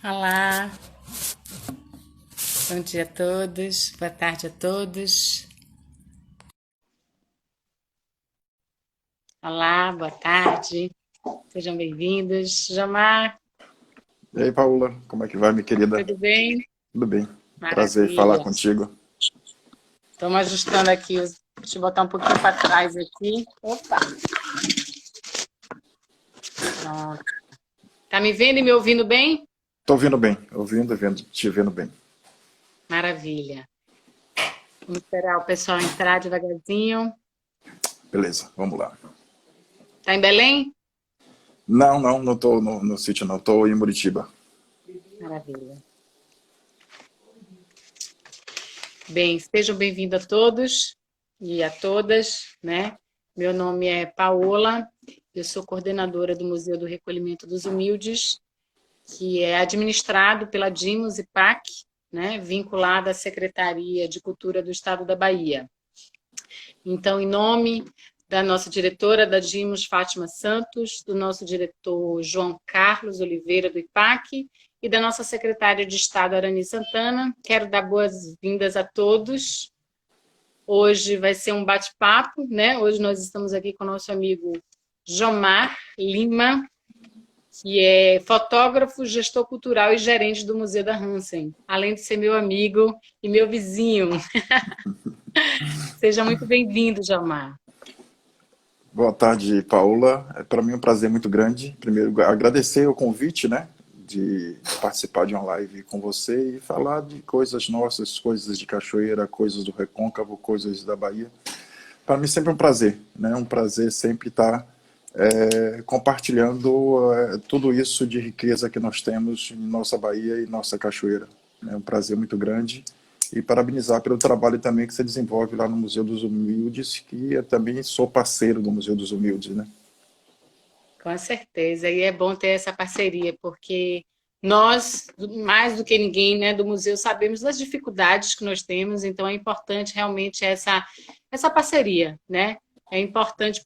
Olá, bom dia a todos, boa tarde a todos. Olá, boa tarde, sejam bem-vindos. Jamar, E aí, Paula, como é que vai, minha querida? tudo bem? Tudo bem? Prazer em falar Maravilha. contigo. Estamos ajustando aqui, deixa eu botar um pouquinho para trás aqui. Opa, pronto. Tá me vendo e me ouvindo bem? Tô ouvindo bem, ouvindo e vendo, te vendo bem. Maravilha. Vamos esperar o pessoal entrar devagarzinho. Beleza, vamos lá. Tá em Belém? Não tô no sítio, não. Tô em Muritiba. Maravilha. Bem, sejam bem-vindos a todos e a todas, né? Meu nome é Paola, eu sou coordenadora do Museu do Recolhimento dos Humildes, que é administrado pela Dimos e PAC, né? Vinculada à Secretaria de Cultura do Estado da Bahia. Então, em nome da nossa diretora da Dimos, Fátima Santos, do nosso diretor João Carlos Oliveira, do IPAC, e da nossa secretária de Estado, Arani Santana, quero dar boas-vindas a todos. Hoje vai ser um bate-papo, né? Hoje nós estamos aqui com o nosso amigo Jomar Lima, que é fotógrafo, gestor cultural e gerente do Museu da Hansen, além de ser meu amigo e meu vizinho. Seja muito bem-vindo, Jomar. Boa tarde, Paula. É para mim um prazer muito grande. Primeiro, agradecer o convite, né, de participar de uma live com você e falar de coisas nossas, coisas de Cachoeira, coisas do Recôncavo, coisas da Bahia. Para mim sempre é um prazer, né? Um prazer sempre estar compartilhando tudo isso de riqueza que nós temos em nossa Bahia e nossa Cachoeira. É um prazer muito grande e parabenizar pelo trabalho também que você desenvolve lá no Museu dos Humildes, que eu também sou parceiro do Museu dos Humildes, né? Com certeza, e é bom ter essa parceria, porque nós, mais do que ninguém, né, do museu, sabemos das dificuldades que nós temos, então é importante realmente essa parceria, né? É importante,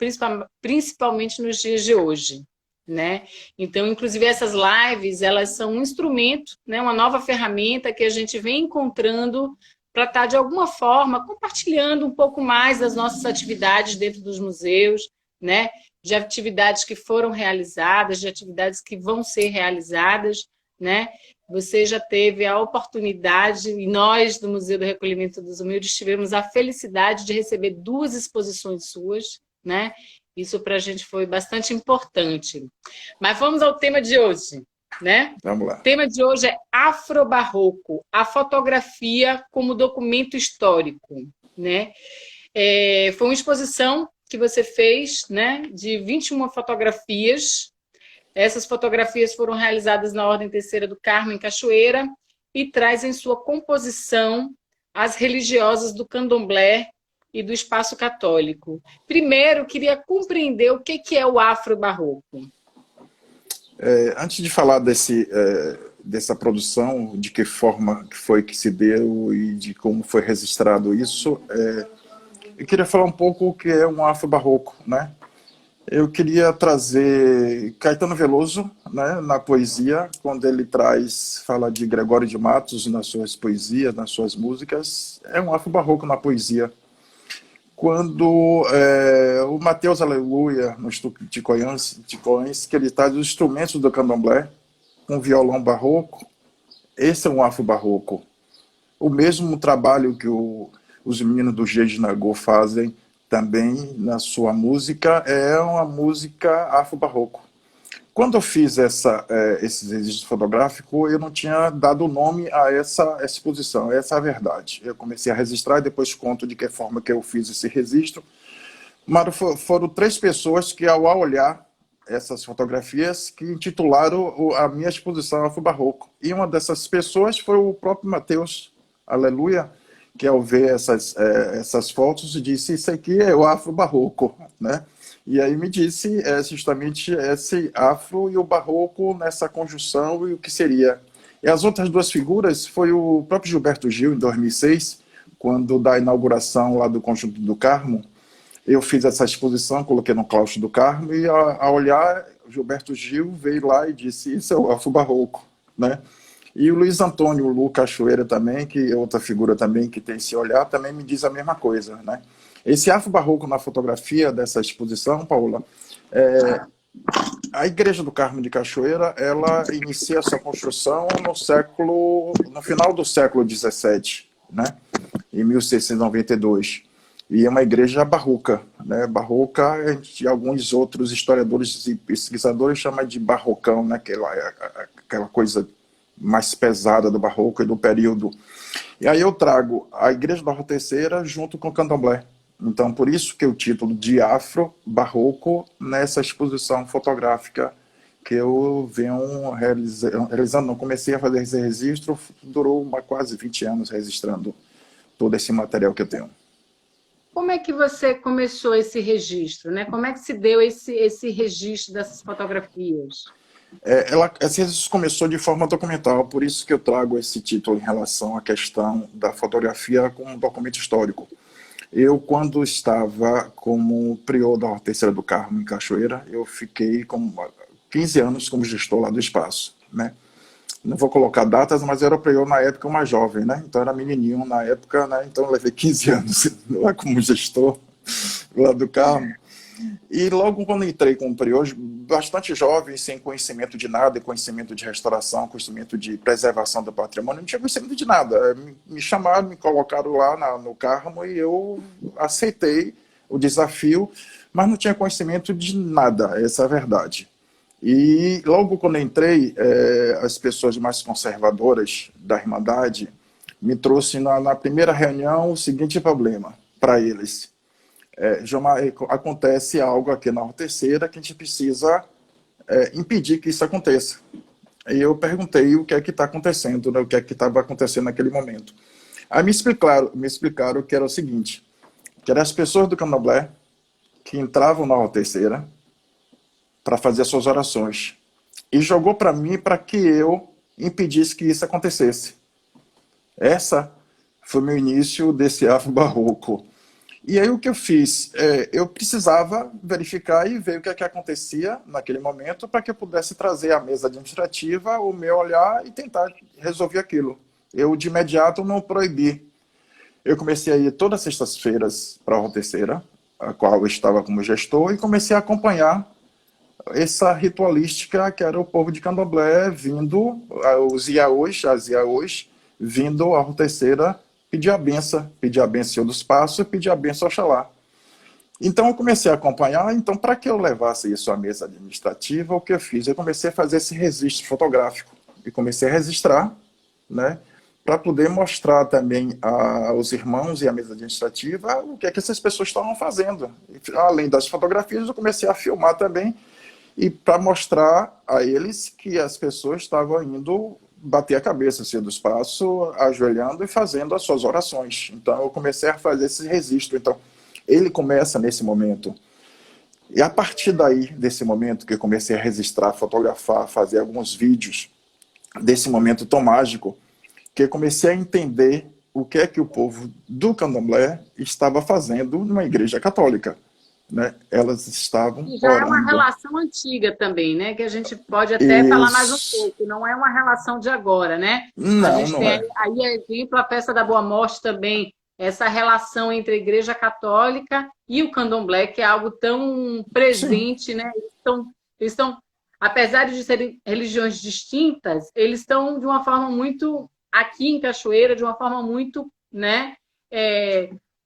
principalmente nos dias de hoje, né? Então, inclusive, essas lives, elas são um instrumento, né, uma nova ferramenta que a gente vem encontrando para estar, de alguma forma, compartilhando um pouco mais das nossas atividades dentro dos museus, né? De atividades que foram realizadas, de atividades que vão ser realizadas, né? Você já teve a oportunidade, e nós do Museu do Recolhimento dos Humildes tivemos a felicidade de receber duas exposições suas, né? Isso para a gente foi bastante importante. Mas vamos ao tema de hoje, né? Vamos O lá. tema de hoje é Afrobarroco, a fotografia como documento histórico, né? Foi uma exposição que você fez, né, de 21 fotografias. Essas fotografias foram realizadas na Ordem Terceira do Carmo, em Cachoeira, e traz em sua composição as religiosas do candomblé e do espaço católico. Primeiro, queria compreender o que é o afro-barroco. Antes de falar dessa produção, de que forma que foi que se deu e de como foi registrado isso, eu queria falar um pouco o que é um afro-barroco, né? Eu queria trazer Caetano Veloso, né, na poesia, quando ele fala de Gregório de Matos nas suas poesias, nas suas músicas, é um afro-barroco na poesia. Quando o Mateus Aleluia, nos Ticões, que ele traz os instrumentos do candomblé, um violão barroco, esse é um afro-barroco. O mesmo trabalho que os meninos do Gejinagô fazem também na sua música é uma música afro-barroco. Quando eu fiz esse registro fotográfico, eu não tinha dado nome a essa exposição, essa é a verdade. Eu comecei a registrar e depois conto de que forma que eu fiz esse registro. Mas foram três pessoas que, ao olhar essas fotografias, que intitularam a minha exposição Afro-Barroco. E uma dessas pessoas foi o próprio Mateus Aleluia, que ao ver essas fotos disse: isso aqui é o afro-barroco, né? E aí me disse justamente esse afro e o barroco nessa conjunção e o que seria. E as outras duas figuras foi o próprio Gilberto Gil, em 2006, quando da inauguração lá do Conjunto do Carmo, eu fiz essa exposição, coloquei no claustro do Carmo e, a olhar, Gilberto Gil veio lá e disse: isso é o afro-barroco, né? E o Luiz Antônio Lu Cachoeira também, que é outra figura também que tem esse olhar, também me diz a mesma coisa, né? Esse afro-barroco na fotografia dessa exposição, Paula, a Igreja do Carmo de Cachoeira, ela inicia sua construção no final do século XVII, né? Em 1692. E é uma igreja barroca, né? Barroca, alguns outros historiadores e pesquisadores chamam de barrocão, né? Aquela coisa mais pesada do barroco e do período. E aí eu trago a Igreja da Horteceira junto com o Candomblé. Então, por isso que o título de Afro-Barroco nessa exposição fotográfica que eu venho realizando. Não comecei a fazer esse registro, durou quase 20 anos registrando todo esse material que eu tenho. Como é que você começou esse registro, né? Como é que se deu esse registro dessas fotografias? Esse registro começou de forma documental, por isso que eu trago esse título em relação à questão da fotografia como um documento histórico. Eu, quando estava como prior da Horteceira do Carmo, em Cachoeira, eu fiquei 15 anos como gestor lá do espaço, né? Não vou colocar datas, mas era prior na época mais jovem, né? Então era menininho na época, né? Então eu levei 15 anos lá como gestor lá do Carmo. E logo quando entrei como prior, bastante jovem, sem conhecimento de nada, conhecimento de restauração, conhecimento de preservação do patrimônio, não tinha conhecimento de nada. Me chamaram, me colocaram lá no Carmo e eu aceitei o desafio, mas não tinha conhecimento de nada, essa é a verdade. E logo quando entrei, as pessoas mais conservadoras da Irmandade me trouxe na primeira reunião o seguinte problema para eles. Jomar, acontece algo aqui na Horteceira que a gente precisa impedir que isso aconteça. E eu perguntei o que é que está acontecendo, né, o que é que estava acontecendo naquele momento. Aí me explicaram que era o seguinte, que eram as pessoas do Candomblé que entravam na Horteceira para fazer as suas orações. E jogou para mim para que eu impedisse que isso acontecesse. Essa foi o meu início desse afro-barroco. E aí o que eu fiz? Eu precisava verificar e ver o que é que acontecia naquele momento para que eu pudesse trazer à mesa administrativa o meu olhar e tentar resolver aquilo. Eu, de imediato, não proibi. Eu comecei a ir todas as sextas-feiras para a Horteceira, a qual eu estava como gestor, e comecei a acompanhar essa ritualística que era o povo de Candomblé vindo, os Iaôs, as Iaôs, vindo à Horteceira pedir a benção dos passos e pedir a benção ao Oxalá. Então eu comecei a acompanhar, então para que eu levasse isso à mesa administrativa, o que eu fiz? Eu comecei a fazer esse registro fotográfico e comecei a registrar, né, para poder mostrar também aos irmãos e à mesa administrativa o que é que essas pessoas estavam fazendo. Além das fotografias, eu comecei a filmar também e para mostrar a eles que as pessoas estavam indo bater a cabeça assim, do espaço, ajoelhando e fazendo as suas orações. Então eu comecei a fazer esse registro. Então ele começa nesse momento. E a partir daí, desse momento que eu comecei a registrar, fotografar, fazer alguns vídeos, desse momento tão mágico, que eu comecei a entender o que é que o povo do Candomblé estava fazendo numa igreja católica. Né? Elas estavam E já orando. é uma relação antiga também, né? Que a gente pode até falar mais um pouco. Não é uma relação de agora, né? A Não, gente não tem é. aí exemplo a peça da Boa Morte também, essa relação entre a Igreja Católica e o Candomblé, que é algo tão Sim. presente, né? Eles estão, apesar de serem religiões distintas, eles estão de uma forma muito, aqui em Cachoeira, de uma forma muito, né?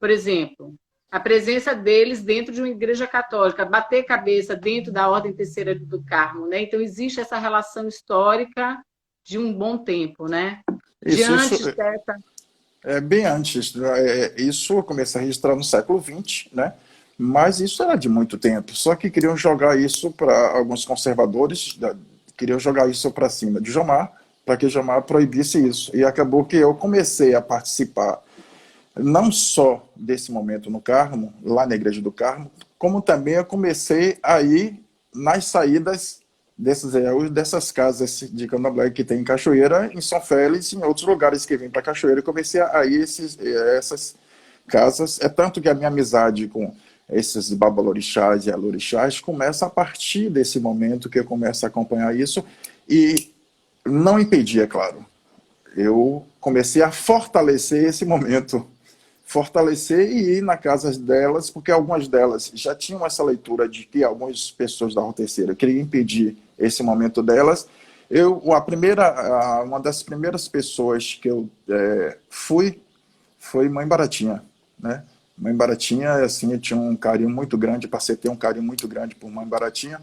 Por exemplo, a presença deles dentro de uma igreja católica, bater cabeça dentro da Ordem Terceira do Carmo, né? Então existe essa relação histórica de um bom tempo, né? Isso Diante dessa. bem antes. Isso eu comecei a registrar no século XX, né? Mas isso era de muito tempo. Só que queriam jogar isso para alguns conservadores, queriam jogar isso para cima de Jomar, para que Jomar proibisse isso. E acabou que eu comecei a participar não só desse momento no Carmo, lá na Igreja do Carmo, como também eu comecei a ir nas saídas dessas casas de Candomblé que tem em Cachoeira, em São Félix e em outros lugares que vêm para Cachoeira. Eu comecei a ir essas casas. É tanto que a minha amizade com esses babalorixás e alorixás começa a partir desse momento que eu começo a acompanhar isso e não impedir, é claro. eu comecei a fortalecer esse momento, fortalecer e ir na casa delas, porque algumas delas já tinham essa leitura de que algumas pessoas da Rua Terceira queriam impedir esse momento delas. Uma das primeiras pessoas que eu fui foi Mãe Baratinha, né? Mãe Baratinha, assim, eu tinha um carinho muito grande, passei a ter um carinho muito grande por Mãe Baratinha,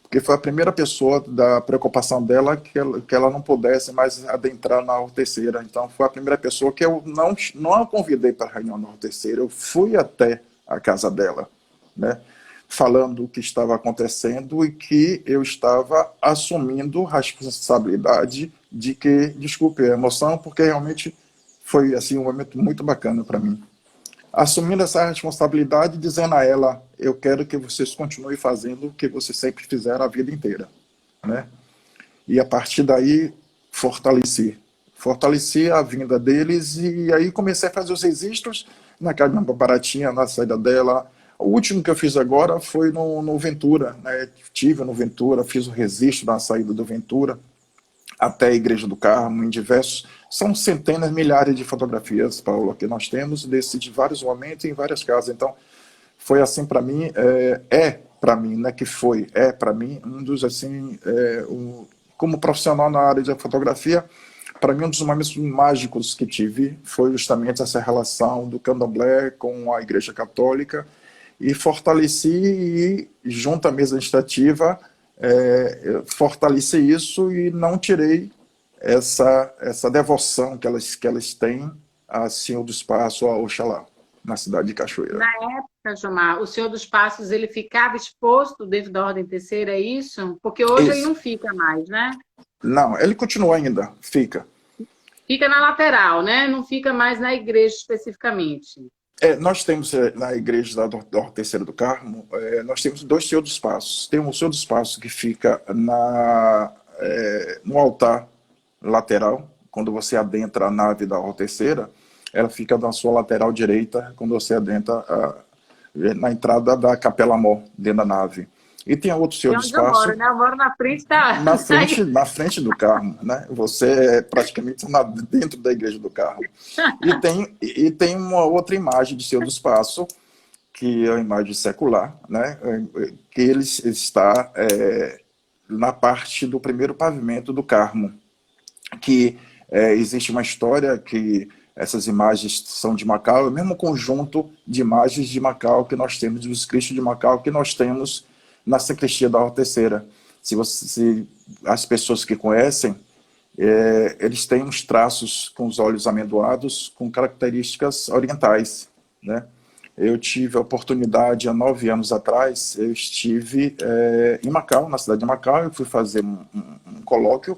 porque foi a primeira pessoa da preocupação dela que ela não pudesse mais adentrar na Rua Terceira. Então, foi a primeira pessoa que eu não a convidei para a reunião na Rua Terceira, eu fui até a casa dela, né? Falando o que estava acontecendo e que eu estava assumindo a responsabilidade de que, desculpe a emoção, porque realmente foi assim um momento muito bacana para mim. Assumindo essa responsabilidade, dizendo a ela, eu quero que vocês continuem fazendo o que vocês sempre fizeram a vida inteira, né? E a partir daí, fortaleci a vinda deles e aí comecei a fazer os registros na casa da Baratinha, na saída dela. O último que eu fiz agora foi no Ventura, né? Tive no Ventura, fiz o registro na saída do Ventura até a Igreja do Carmo, em diversos... São centenas, milhares de fotografias, Paulo, que nós temos, de vários momentos em várias casas. Então, foi assim para mim, para mim, né, que foi, para mim, um dos, assim, como profissional na área de fotografia, para mim, um dos momentos mágicos que tive foi justamente essa relação do candomblé com a Igreja Católica e fortaleci e, junto à mesa legislativa, fortaleci isso e não tirei essa devoção que elas têm a Senhor do Espaço, a Oxalá, na cidade de Cachoeira. Na época, Gilmar, o Senhor dos Passos, ele ficava exposto dentro da Ordem Terceira, é isso? Porque hoje ele Isso. não fica mais, né? Não, ele continua ainda, fica. Fica na lateral, né? Não fica mais na igreja especificamente. Nós temos na igreja da Terceira do Carmo, nós temos dois Senhor dos Passos. Tem um Senhor dos Passos que fica no altar lateral, quando você adentra a nave da Rua Terceira, ela fica na sua lateral direita, quando você adentra na entrada da Capela Mor, dentro da nave. E tem outro Senhor do Espaço... Eu moro, né? Eu moro na frente da... Na frente do Carmo, né? Você é praticamente dentro da Igreja do Carmo. E tem uma outra imagem de Senhor do Espaço, que é a imagem secular, né? Que ele está na parte do primeiro pavimento do Carmo, que existe uma história que essas imagens são de Macau, é o mesmo conjunto de imagens de Macau que nós temos, dos Cristos de Macau, que nós temos na sacristia da Rua Terceira. Se as pessoas que conhecem, eles têm uns traços com os olhos amendoados, com características orientais, né? Eu tive a oportunidade, há 9 anos atrás, eu estive em Macau, na cidade de Macau, eu fui fazer um colóquio,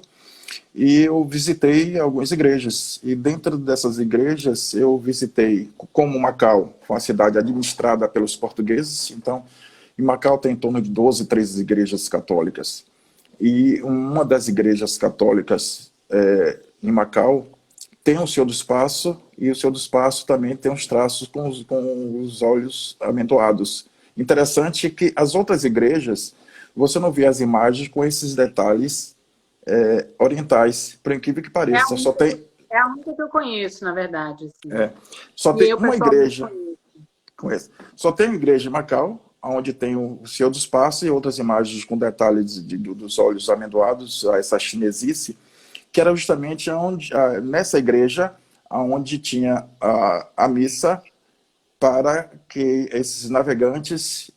e eu visitei algumas igrejas. E dentro dessas igrejas, eu visitei, como Macau foi uma cidade administrada pelos portugueses, então, em Macau tem em torno de 12, 13 igrejas católicas. E uma das igrejas católicas em Macau tem o Senhor do Espaço, e o Senhor do Espaço também tem uns traços com os olhos amendoados. Interessante que as outras igrejas, você não vê as imagens com esses detalhes orientais, por incrível que pareça. É a única que eu conheço, na verdade. Assim. Só tem uma igreja. Só tem uma igreja em Macau, onde tem o Senhor do Espaço e outras imagens com detalhes dos olhos amendoados, essa chinesice, que era justamente nessa igreja onde tinha a missa para que esses navegantes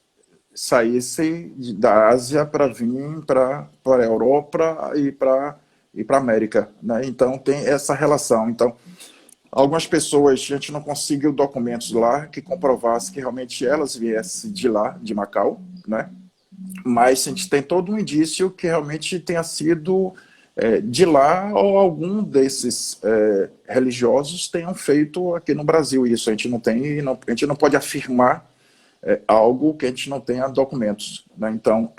saíssem da Ásia para vir para a Europa e para a América, né? Então tem essa relação. Então, algumas pessoas, a gente não conseguiu documentos lá que comprovassem que realmente elas viessem de lá, de Macau, né? Mas a gente tem todo um indício que realmente tenha sido de lá, ou algum desses religiosos tenham feito aqui no Brasil. Isso a gente não tem, a gente não pode afirmar algo que a gente não tenha documentos, né? Então,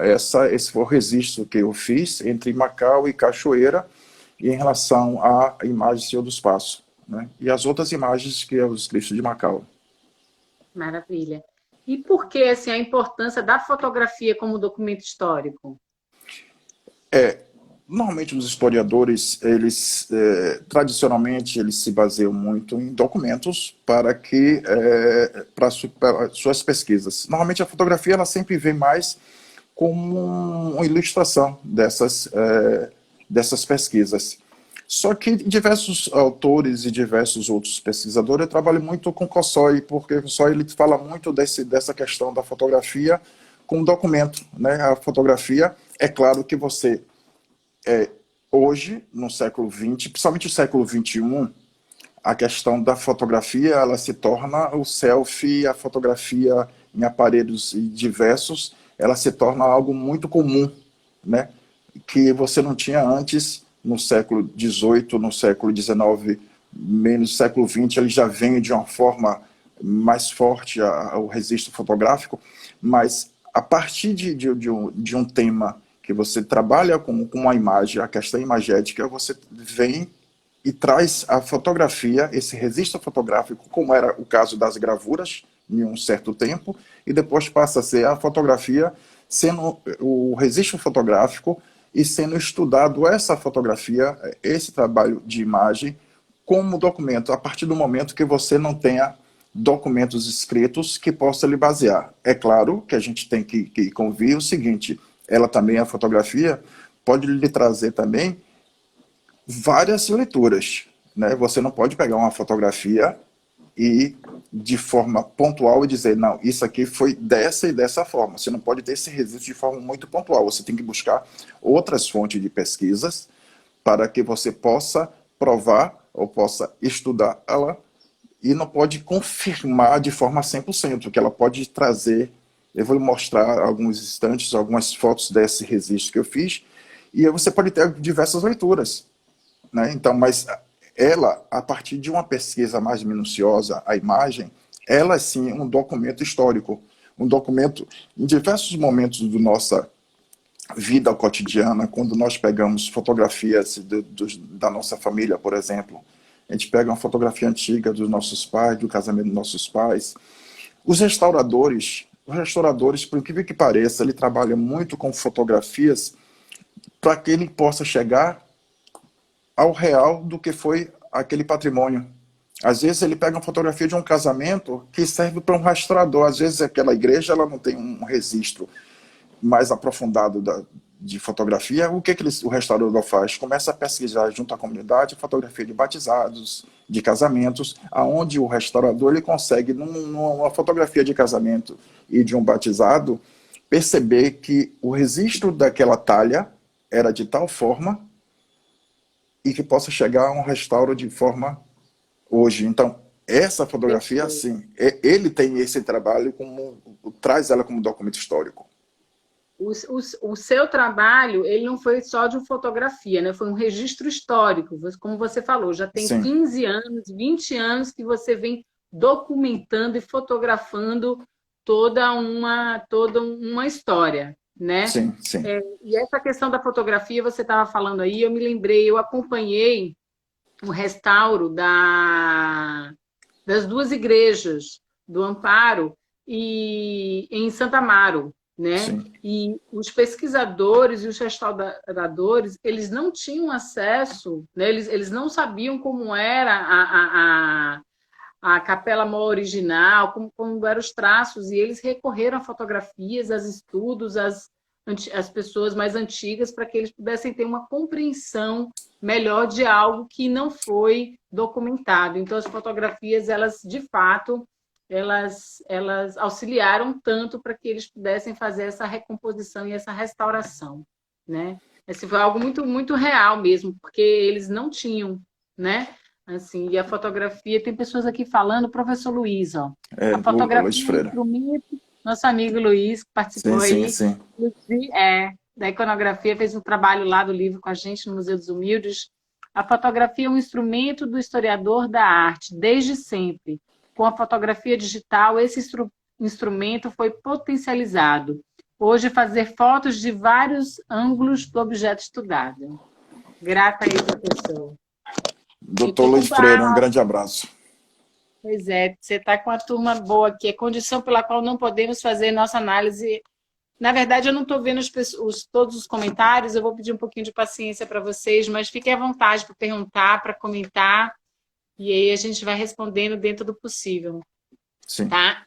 esse foi o registro que eu fiz entre Macau e Cachoeira, e em relação à imagem do Senhor do Espaço, né? E as outras imagens que é os Cristos de Macau. Maravilha. E por que assim, a importância da fotografia como documento histórico? normalmente os historiadores, eles tradicionalmente eles se baseiam muito em documentos para suas pesquisas. Normalmente a fotografia ela sempre vem mais como uma ilustração dessas pesquisas. Só que diversos autores e diversos outros pesquisadores, eu trabalho muito com Kossoi, porque o Kossoi ele fala muito dessa questão da fotografia com documento, né? A fotografia, é claro que você, hoje, no século XX, principalmente no século XXI, a questão da fotografia, ela se torna o selfie, a fotografia em aparelhos diversos, ela se torna algo muito comum, né? Que você não tinha antes, no século XVIII, no século XIX, menos no século XX, ele já vem de uma forma mais forte o registro fotográfico, mas a partir de um tema que você trabalha com uma imagem, a questão imagética, você vem e traz a fotografia, esse registro fotográfico, como era o caso das gravuras, em um certo tempo, e depois passa a ser a fotografia sendo o registro fotográfico e sendo estudado essa fotografia, esse trabalho de imagem, como documento, a partir do momento que você não tenha documentos escritos que possa lhe basear. É claro que a gente tem que convir o seguinte, ela também, a fotografia, pode lhe trazer também várias leituras, né? Você não pode pegar uma fotografia e de forma pontual e dizer, não, isso aqui foi dessa e dessa forma. Você não pode ter esse registro de forma muito pontual. Você tem que buscar outras fontes de pesquisas para que você possa provar ou possa estudar ela e não pode confirmar de forma 100%, que ela pode trazer. Eu vou mostrar alguns instantes, algumas fotos desse registro que eu fiz, e aí você pode ter diversas leituras, né? Então, mas ela, a partir de uma pesquisa mais minuciosa, a imagem, ela sim é um documento histórico, um documento em diversos momentos da nossa vida cotidiana, quando nós pegamos fotografias da nossa família, por exemplo, a gente pega uma fotografia antiga dos nossos pais, do casamento dos nossos pais. Os restauradores, por incrível que pareça, ele trabalha muito com fotografias para que ele possa chegar ao real do que foi aquele patrimônio. Às vezes ele pega uma fotografia de um casamento que serve para um restaurador. Às vezes aquela igreja ela não tem um registro mais aprofundado de fotografia. O que o restaurador faz? Começa a pesquisar junto à comunidade fotografia de batizados, de casamentos, aonde o restaurador ele consegue, numa fotografia de casamento e de um batizado, perceber que o registro daquela talha era de tal forma e que possa chegar a um restauro de forma hoje. Então, essa fotografia, assim, ele tem esse trabalho, traz ela como documento histórico. O seu trabalho, ele não foi só de fotografia, né? Foi um registro histórico, como você falou, já tem Sim. 15 anos, 20 anos que você vem documentando e fotografando toda uma história, né? Sim, sim. E essa questão da fotografia, você estava falando aí, eu me lembrei, eu acompanhei o restauro das duas igrejas, do Amparo e em Santa Amaro, né? Sim. E os pesquisadores e os restauradores, eles não tinham acesso, né? Eles não sabiam como era a capela maior original, como eram os traços, e eles recorreram a fotografias, a estudos, as pessoas mais antigas, para que eles pudessem ter uma compreensão melhor de algo que não foi documentado. Então, as fotografias, elas, de fato, elas auxiliaram tanto para que eles pudessem fazer essa recomposição e essa restauração, né? Esse foi algo muito, muito real mesmo, porque eles não tinham, né? Assim, e a fotografia, tem pessoas aqui falando, professor Luiz, ó, a O Luiz fotografia é um Freire. instrumento, nosso amigo Luiz, que Sim, participou sim, aí, sim. da iconografia, fez um trabalho lá do livro com a gente no Museu dos Humildes. A fotografia é um instrumento do historiador da arte, desde sempre. Com a fotografia digital, esse instrumento foi potencializado. Hoje, fazer fotos de vários ângulos do objeto estudado. Grata aí, professor. Doutor Luiz Freire, um grande abraço. Pois é, você está com uma turma boa aqui. É condição pela qual não podemos fazer nossa análise Na verdade, eu não estou vendo todos os comentários, eu vou pedir um pouquinho de paciência para vocês, mas fiquem à vontade para perguntar, para comentar, e aí a gente vai respondendo dentro do possível, Sim, tá?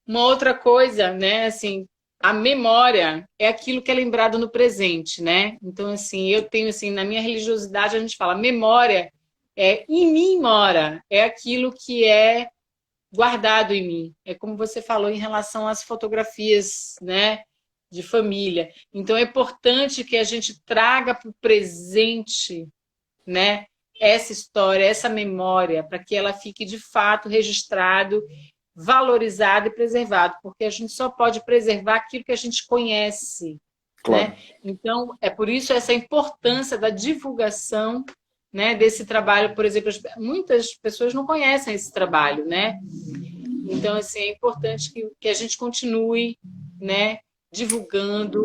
Uma outra coisa, né, assim, a memória é aquilo que é lembrado no presente, né? Então, assim, eu tenho, assim, na minha religiosidade, a gente fala, memória em mim mora, é aquilo que é guardado em mim. É como você falou em relação às fotografias, né, de família. Então, é importante que a gente traga para o presente, né, essa história, essa memória, para que ela fique de fato registrado, valorizado e preservado, porque a gente só pode preservar aquilo que a gente conhece, claro. né? Então, é por isso essa importância da divulgação, né, desse trabalho. Por exemplo, muitas pessoas não conhecem esse trabalho, né? Então, assim, é importante que a gente continue, né, divulgando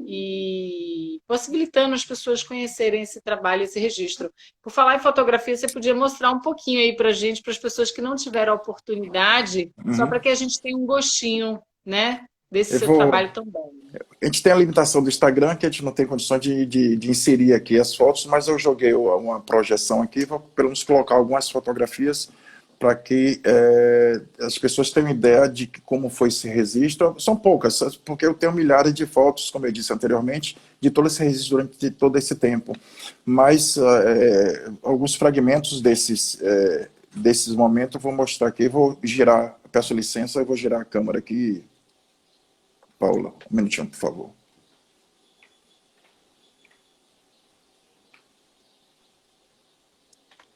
e possibilitando as pessoas conhecerem esse trabalho, esse registro. Por falar em fotografia, você podia mostrar um pouquinho aí para a gente, para as pessoas que não tiveram a oportunidade, só Uhum. para que a gente tenha um gostinho, né, desse Eu seu vou. trabalho tão bom. A gente tem a limitação do Instagram, que a gente não tem condições de inserir aqui as fotos, mas eu joguei uma projeção aqui, vou pelo menos colocar algumas fotografias para que as pessoas tenham ideia de como foi esse registro. São poucas, porque eu tenho milhares de fotos, como eu disse anteriormente, de todo esse registro durante todo esse tempo. Mas alguns fragmentos desses momentos eu vou mostrar aqui. Vou girar, peço licença, eu vou girar a câmera aqui. Paula, um minutinho, por favor.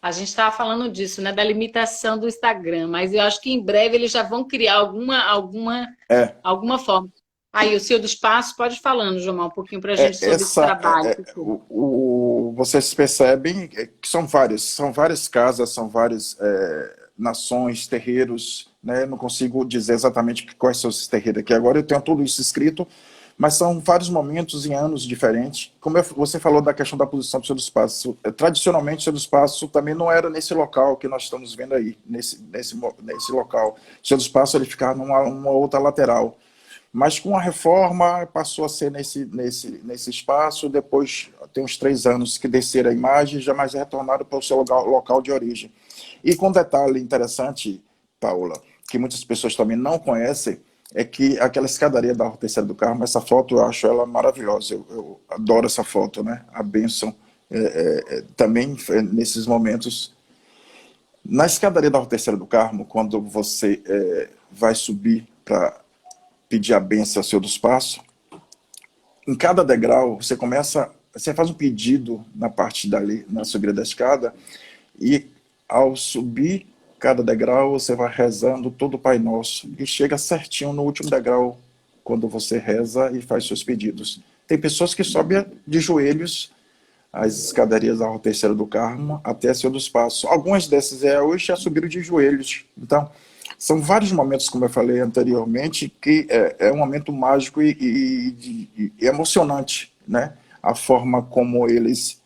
A gente estava falando disso, né, da limitação do Instagram, mas eu acho que em breve eles já vão criar É, alguma forma. Aí, o seu do espaço, pode ir falando, Jomar, um pouquinho para a gente sobre esse essa, trabalho. vocês percebem que são várias casas, são várias nações, terreiros, né? Não consigo dizer exatamente quais são esses terreiros aqui agora, eu tenho tudo isso escrito, mas são vários momentos em anos diferentes. Como você falou da questão da posição do Seu do Espaço, tradicionalmente o Seu do Espaço também não era nesse local que nós estamos vendo aí, nesse local. O Seu do Espaço ele ficava numa outra lateral. Mas com a reforma passou a ser nesse espaço, depois tem uns 3 anos que desceram a imagem, jamais retornaram para o seu local de origem. E com um detalhe interessante, Paula, que muitas pessoas também não conhecem, é que aquela escadaria da Rua Terceira do Carmo, essa foto eu acho ela maravilhosa, eu adoro essa foto, né? A bênção, também nesses momentos. Na escadaria da Rua Terceira do Carmo, quando você vai subir para pedir a bênção ao Senhor dos Passos, em cada degrau você faz um pedido na parte dali, na subida da escada, e ao subir cada degrau, você vai rezando todo o Pai Nosso, e chega certinho no último degrau, quando você reza e faz seus pedidos. Tem pessoas que sobem de joelhos as escadarias da Rua Terceira do Carmo até a Senhor dos Passos. Algumas dessas hoje já subiram de joelhos. Então, são vários momentos, como eu falei anteriormente, que é um momento mágico e emocionante, né? A forma como eles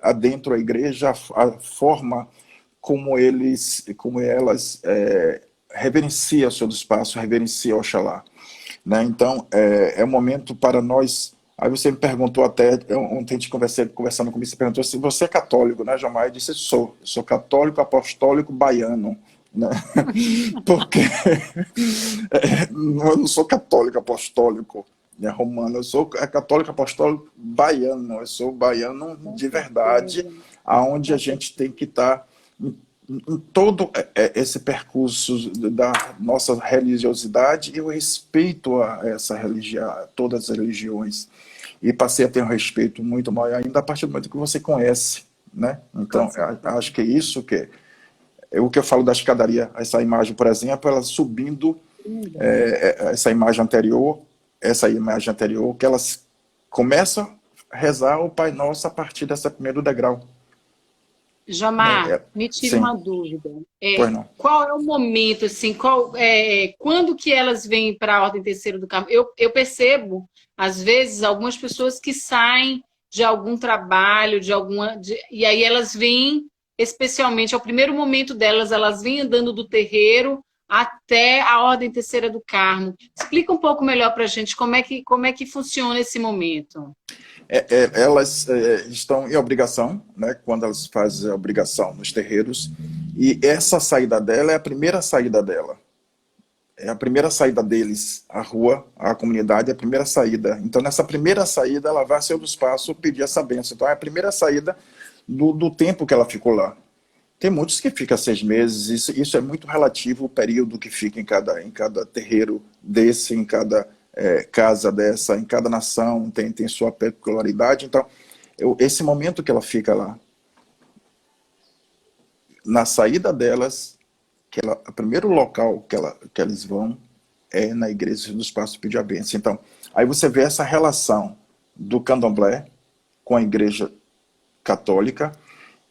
adentram a igreja, a forma como elas reverenciam o Senhor dos Passos, reverenciam Oxalá, né? Então, é um momento para nós. Aí você me perguntou até, ontem a gente conversando comigo, você perguntou se você é católico, né, Jamar? Eu disse, sou católico apostólico baiano, né? Porque eu não sou católico apostólico, né, romano, eu sou católico apostólico baiano, eu sou baiano de verdade, aonde a gente tem que estar em todo esse percurso da nossa religiosidade e o respeito a essa religião, a todas as religiões. E passei a ter um respeito muito maior ainda a partir do momento que você conhece, né? Então, acho que é isso que é o que eu falo da escadaria, essa imagem, por exemplo, ela subindo essa imagem anterior, que elas começam a rezar o Pai Nosso a partir desse primeiro degrau. Jamar, me tira Sim, uma dúvida. pois não. Qual é o momento, assim, quando que elas vêm para a Ordem Terceira do Carmo? Eu percebo, às vezes, algumas pessoas que saem de algum trabalho, e aí elas vêm, especialmente, é o primeiro momento delas, elas vêm andando do terreiro até a Ordem Terceira do Carmo. Explica um pouco melhor para a gente como é que funciona esse momento. Elas estão em obrigação, né, quando elas fazem a obrigação nos terreiros, e essa saída dela é a primeira saída dela. É a primeira saída deles, a rua, a comunidade, é a primeira saída. Então, nessa primeira saída, ela vai ao seu espaço pedir essa bênção. Então, é a primeira saída do tempo que ela ficou lá. Tem muitos que ficam 6 meses, isso é muito relativo o período que fica em cada terreiro desse, em cada casa dessa, em cada nação, tem sua peculiaridade. Então, esse momento que ela fica lá, na saída delas, o primeiro local que eles vão é na igreja do espaço pedir a bênção. Então, aí você vê essa relação do candomblé com a igreja católica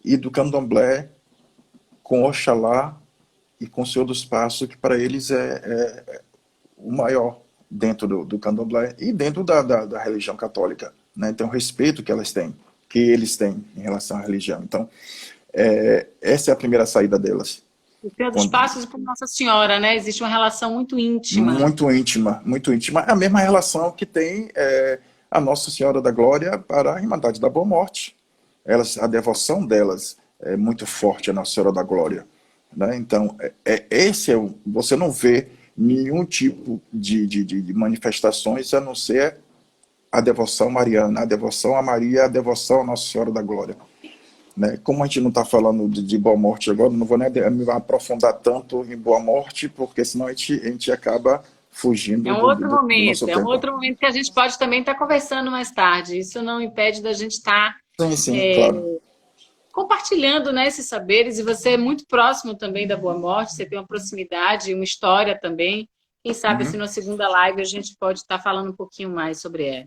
e do candomblé com Oxalá e com o Senhor do Espaço, que para eles é o maior dentro do candomblé e dentro da religião católica, né? Então, o respeito que eles têm em relação à religião. Então, essa é a primeira saída delas. O Senhor dos Passos e por Nossa Senhora, né? Existe uma relação muito íntima. Muito íntima, muito íntima. É a mesma relação que tem a Nossa Senhora da Glória para a Irmandade da Boa Morte. A devoção delas é muito forte, a Nossa Senhora da Glória, né? Então, você não vê nenhum tipo de manifestações a não ser a devoção mariana, a devoção a Maria, a devoção à Nossa Senhora da Glória. Né? Como a gente não está falando de Boa Morte agora, não vou nem me aprofundar tanto em Boa Morte, porque senão a gente acaba fugindo do nosso tempo. É um outro momento que a gente pode também estar conversando mais tarde. Isso não impede da gente estar claro, compartilhando, né, esses saberes. E você é muito próximo também da Boa Morte, você tem uma proximidade, uma história também. Quem sabe, assim, na segunda live a gente pode estar falando um pouquinho mais sobre ela.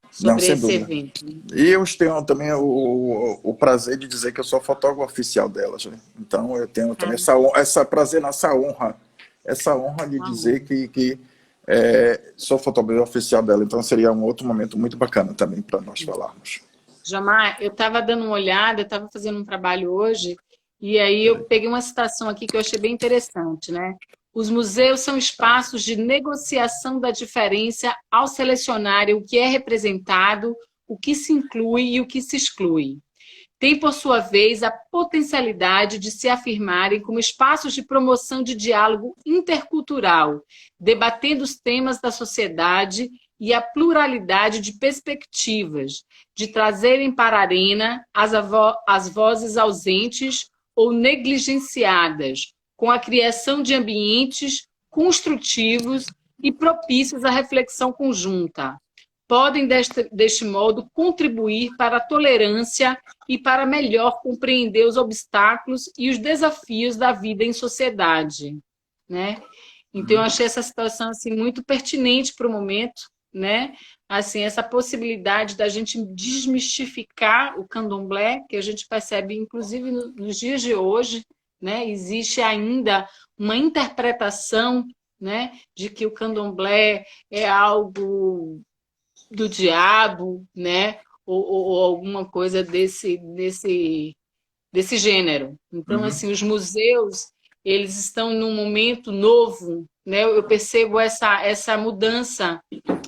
Sobre esse evento. E eu tenho também o prazer de dizer que eu sou fotógrafo oficial delas, né? Então eu tenho também essa prazer, essa honra de dizer que sou fotógrafo oficial dela. Então seria um outro momento muito bacana também para nós falarmos. Jamar, eu estava dando uma olhada, eu estava fazendo um trabalho hoje, e aí eu peguei uma citação aqui que eu achei bem interessante, né? Os museus são espaços de negociação da diferença ao selecionarem o que é representado, o que se inclui e o que se exclui. Tem, por sua vez, a potencialidade de se afirmarem como espaços de promoção de diálogo intercultural, debatendo os temas da sociedade e a pluralidade de perspectivas, de trazerem para a arena as vozes ausentes ou negligenciadas, com a criação de ambientes construtivos e propícios à reflexão conjunta. Podem, deste modo, contribuir para a tolerância e para melhor compreender os obstáculos e os desafios da vida em sociedade, né? Então, eu achei essa situação assim, muito pertinente para o momento, né? Assim, essa possibilidade da gente desmistificar o candomblé, que a gente percebe, inclusive, nos dias de hoje, né? Existe ainda uma interpretação, né, de que o candomblé é algo do diabo, né, ou alguma coisa desse gênero. Então, assim, os museus, eles estão num momento novo, né? Eu percebo essa mudança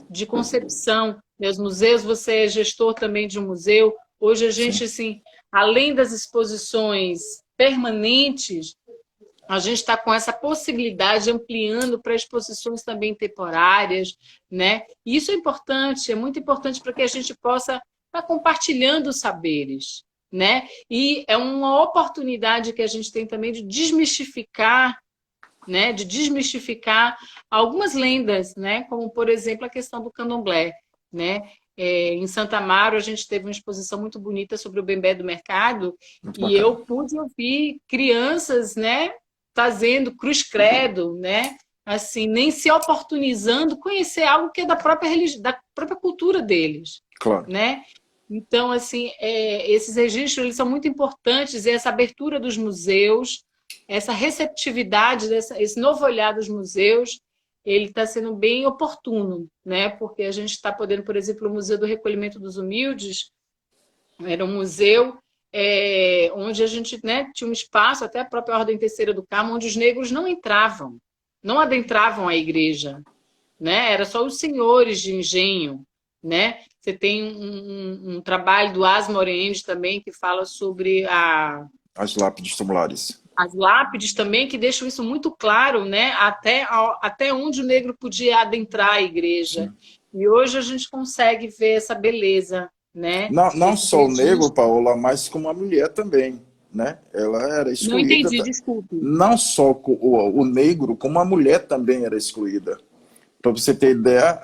de concepção. Os museus, você é gestor também de um museu. Hoje a gente, assim, além das exposições permanentes, a gente está com essa possibilidade ampliando para exposições também temporárias, né? E isso é muito importante para que a gente possa estar compartilhando os saberes, né? E é uma oportunidade que a gente tem também de desmistificar, né? De desmistificar algumas lendas, né? Como, por exemplo, a questão do candomblé, né? Em Santa Amaro, a gente teve uma exposição muito bonita sobre o bembé do mercado e eu pude ouvir crianças, né, fazendo cruz credo, né, assim, nem se oportunizando conhecer algo que é da própria religião, da própria cultura deles, claro, né? Então, assim, esses registros eles são muito importantes e essa abertura dos museus, essa receptividade, esse novo olhar dos museus, ele está sendo bem oportuno, né? Porque a gente está podendo, por exemplo, o Museu do Recolhimento dos Humildes, era um museu onde a gente, né, tinha um espaço, até a própria Ordem Terceira do Carmo, onde os negros não entravam, não adentravam a igreja, né? Era só os senhores de engenho, né? Você tem um trabalho do Asma Oriente também que fala sobre As lápides tumulares. as lápides também, que deixam isso muito claro, né? Até onde o negro podia adentrar a igreja. Sim. E hoje a gente consegue ver essa beleza, né? Não, não Esse só o negro, registro. Paola, mas como a mulher também, né? Ela era Não excluída, entendi, desculpe. não só o negro, como a mulher também era excluída. Para você ter ideia,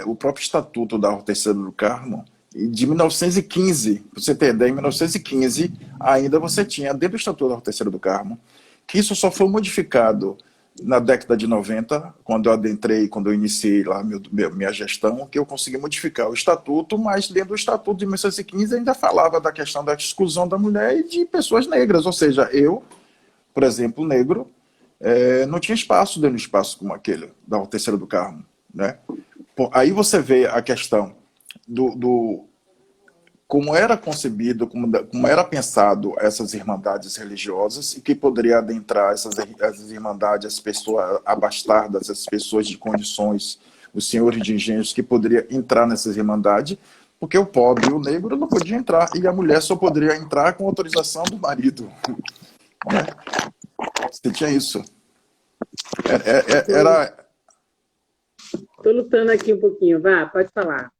o próprio Estatuto da Hortência do Carmo, de 1915, para você ter ideia, em 1915, ainda você tinha, dentro do Estatuto da Hortência do Carmo, que isso só foi modificado na década de 90, quando eu adentrei, quando eu iniciei lá minha gestão, que eu consegui modificar o Estatuto, mas dentro do Estatuto de 1915 ainda falava da questão da exclusão da mulher e de pessoas negras, ou seja, eu, por exemplo, negro, não tinha espaço dentro do espaço como aquele, da Hortência do Carmo, né? Aí você vê a questão do como era concebido, como era pensado essas irmandades religiosas e que poderia adentrar essas irmandades, as pessoas abastardas, as pessoas de condições, os senhores de engenhos que poderia entrar nessas irmandades, porque o pobre e o negro não podia entrar e a mulher só poderia entrar com autorização do marido, né? Você tinha isso. Era, Estou lutando aqui um pouquinho, vá, pode falar.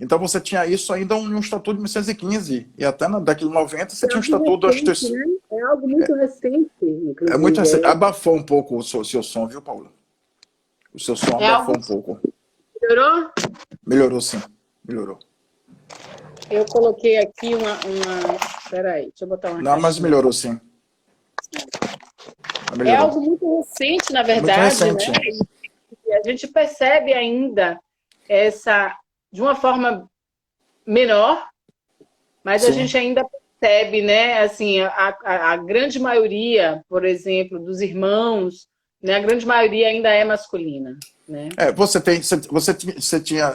então você tinha isso ainda em um estatuto de 1915 e quinze e até na década de 90 você É tinha um algo estatuto recente, né? É algo muito recente, muito inclusive. abafou um pouco o seu som, viu, Paulo? O seu som É abafou algo um pouco. melhorou? Melhorou, sim. Melhorou. Eu coloquei aqui Peraí, deixa eu botar uma Não, mas caixinha. melhorou, sim. É Melhorou. algo muito recente, na É muito verdade, né? recente. E a gente percebe ainda essa, de uma forma menor, mas a Sim. gente ainda percebe, né? Assim, a grande maioria, por exemplo, dos irmãos, né? A grande maioria ainda é masculina, né? Você tinha,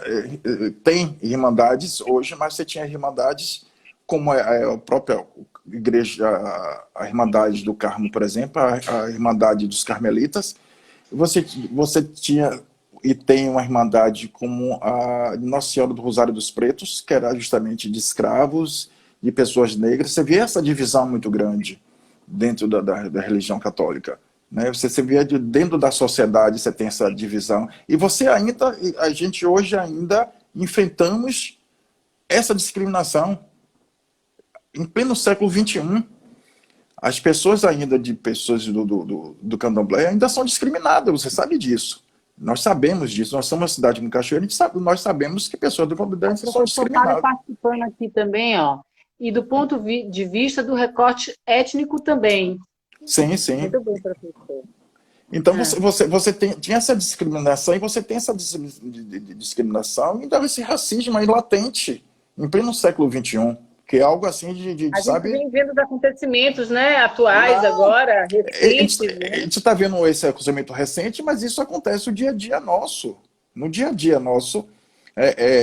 tem irmandades hoje, mas você tinha irmandades como a própria igreja, a Irmandade do Carmo, por exemplo, a Irmandade dos Carmelitas. Você tinha e tem uma irmandade como a Nossa Senhora do Rosário dos Pretos, que era justamente de escravos, de pessoas negras. Você vê essa divisão muito grande dentro da religião católica. Né? Você vê dentro da sociedade, você tem essa divisão. E a gente hoje ainda enfrentamos essa discriminação em pleno século XXI. As pessoas ainda de pessoas do candomblé ainda são discriminadas, você sabe disso. Nós sabemos disso, nós somos uma cidade com cachoeira, nós sabemos que pessoas do candomblé O são professor Mário discriminadas. participando aqui também, ó. E do ponto de vista do recorte étnico também. Sim, sim. Muito bem, professor. Então É. tinha essa discriminação e você tem essa discriminação e dava esse racismo aí latente em pleno século XXI, que é algo assim A gente sabe? vem vendo os acontecimentos, né, atuais Não, agora, recentes, a né? gente está vendo esse acontecimento recente, mas isso acontece o dia a dia nosso. No dia a dia nosso,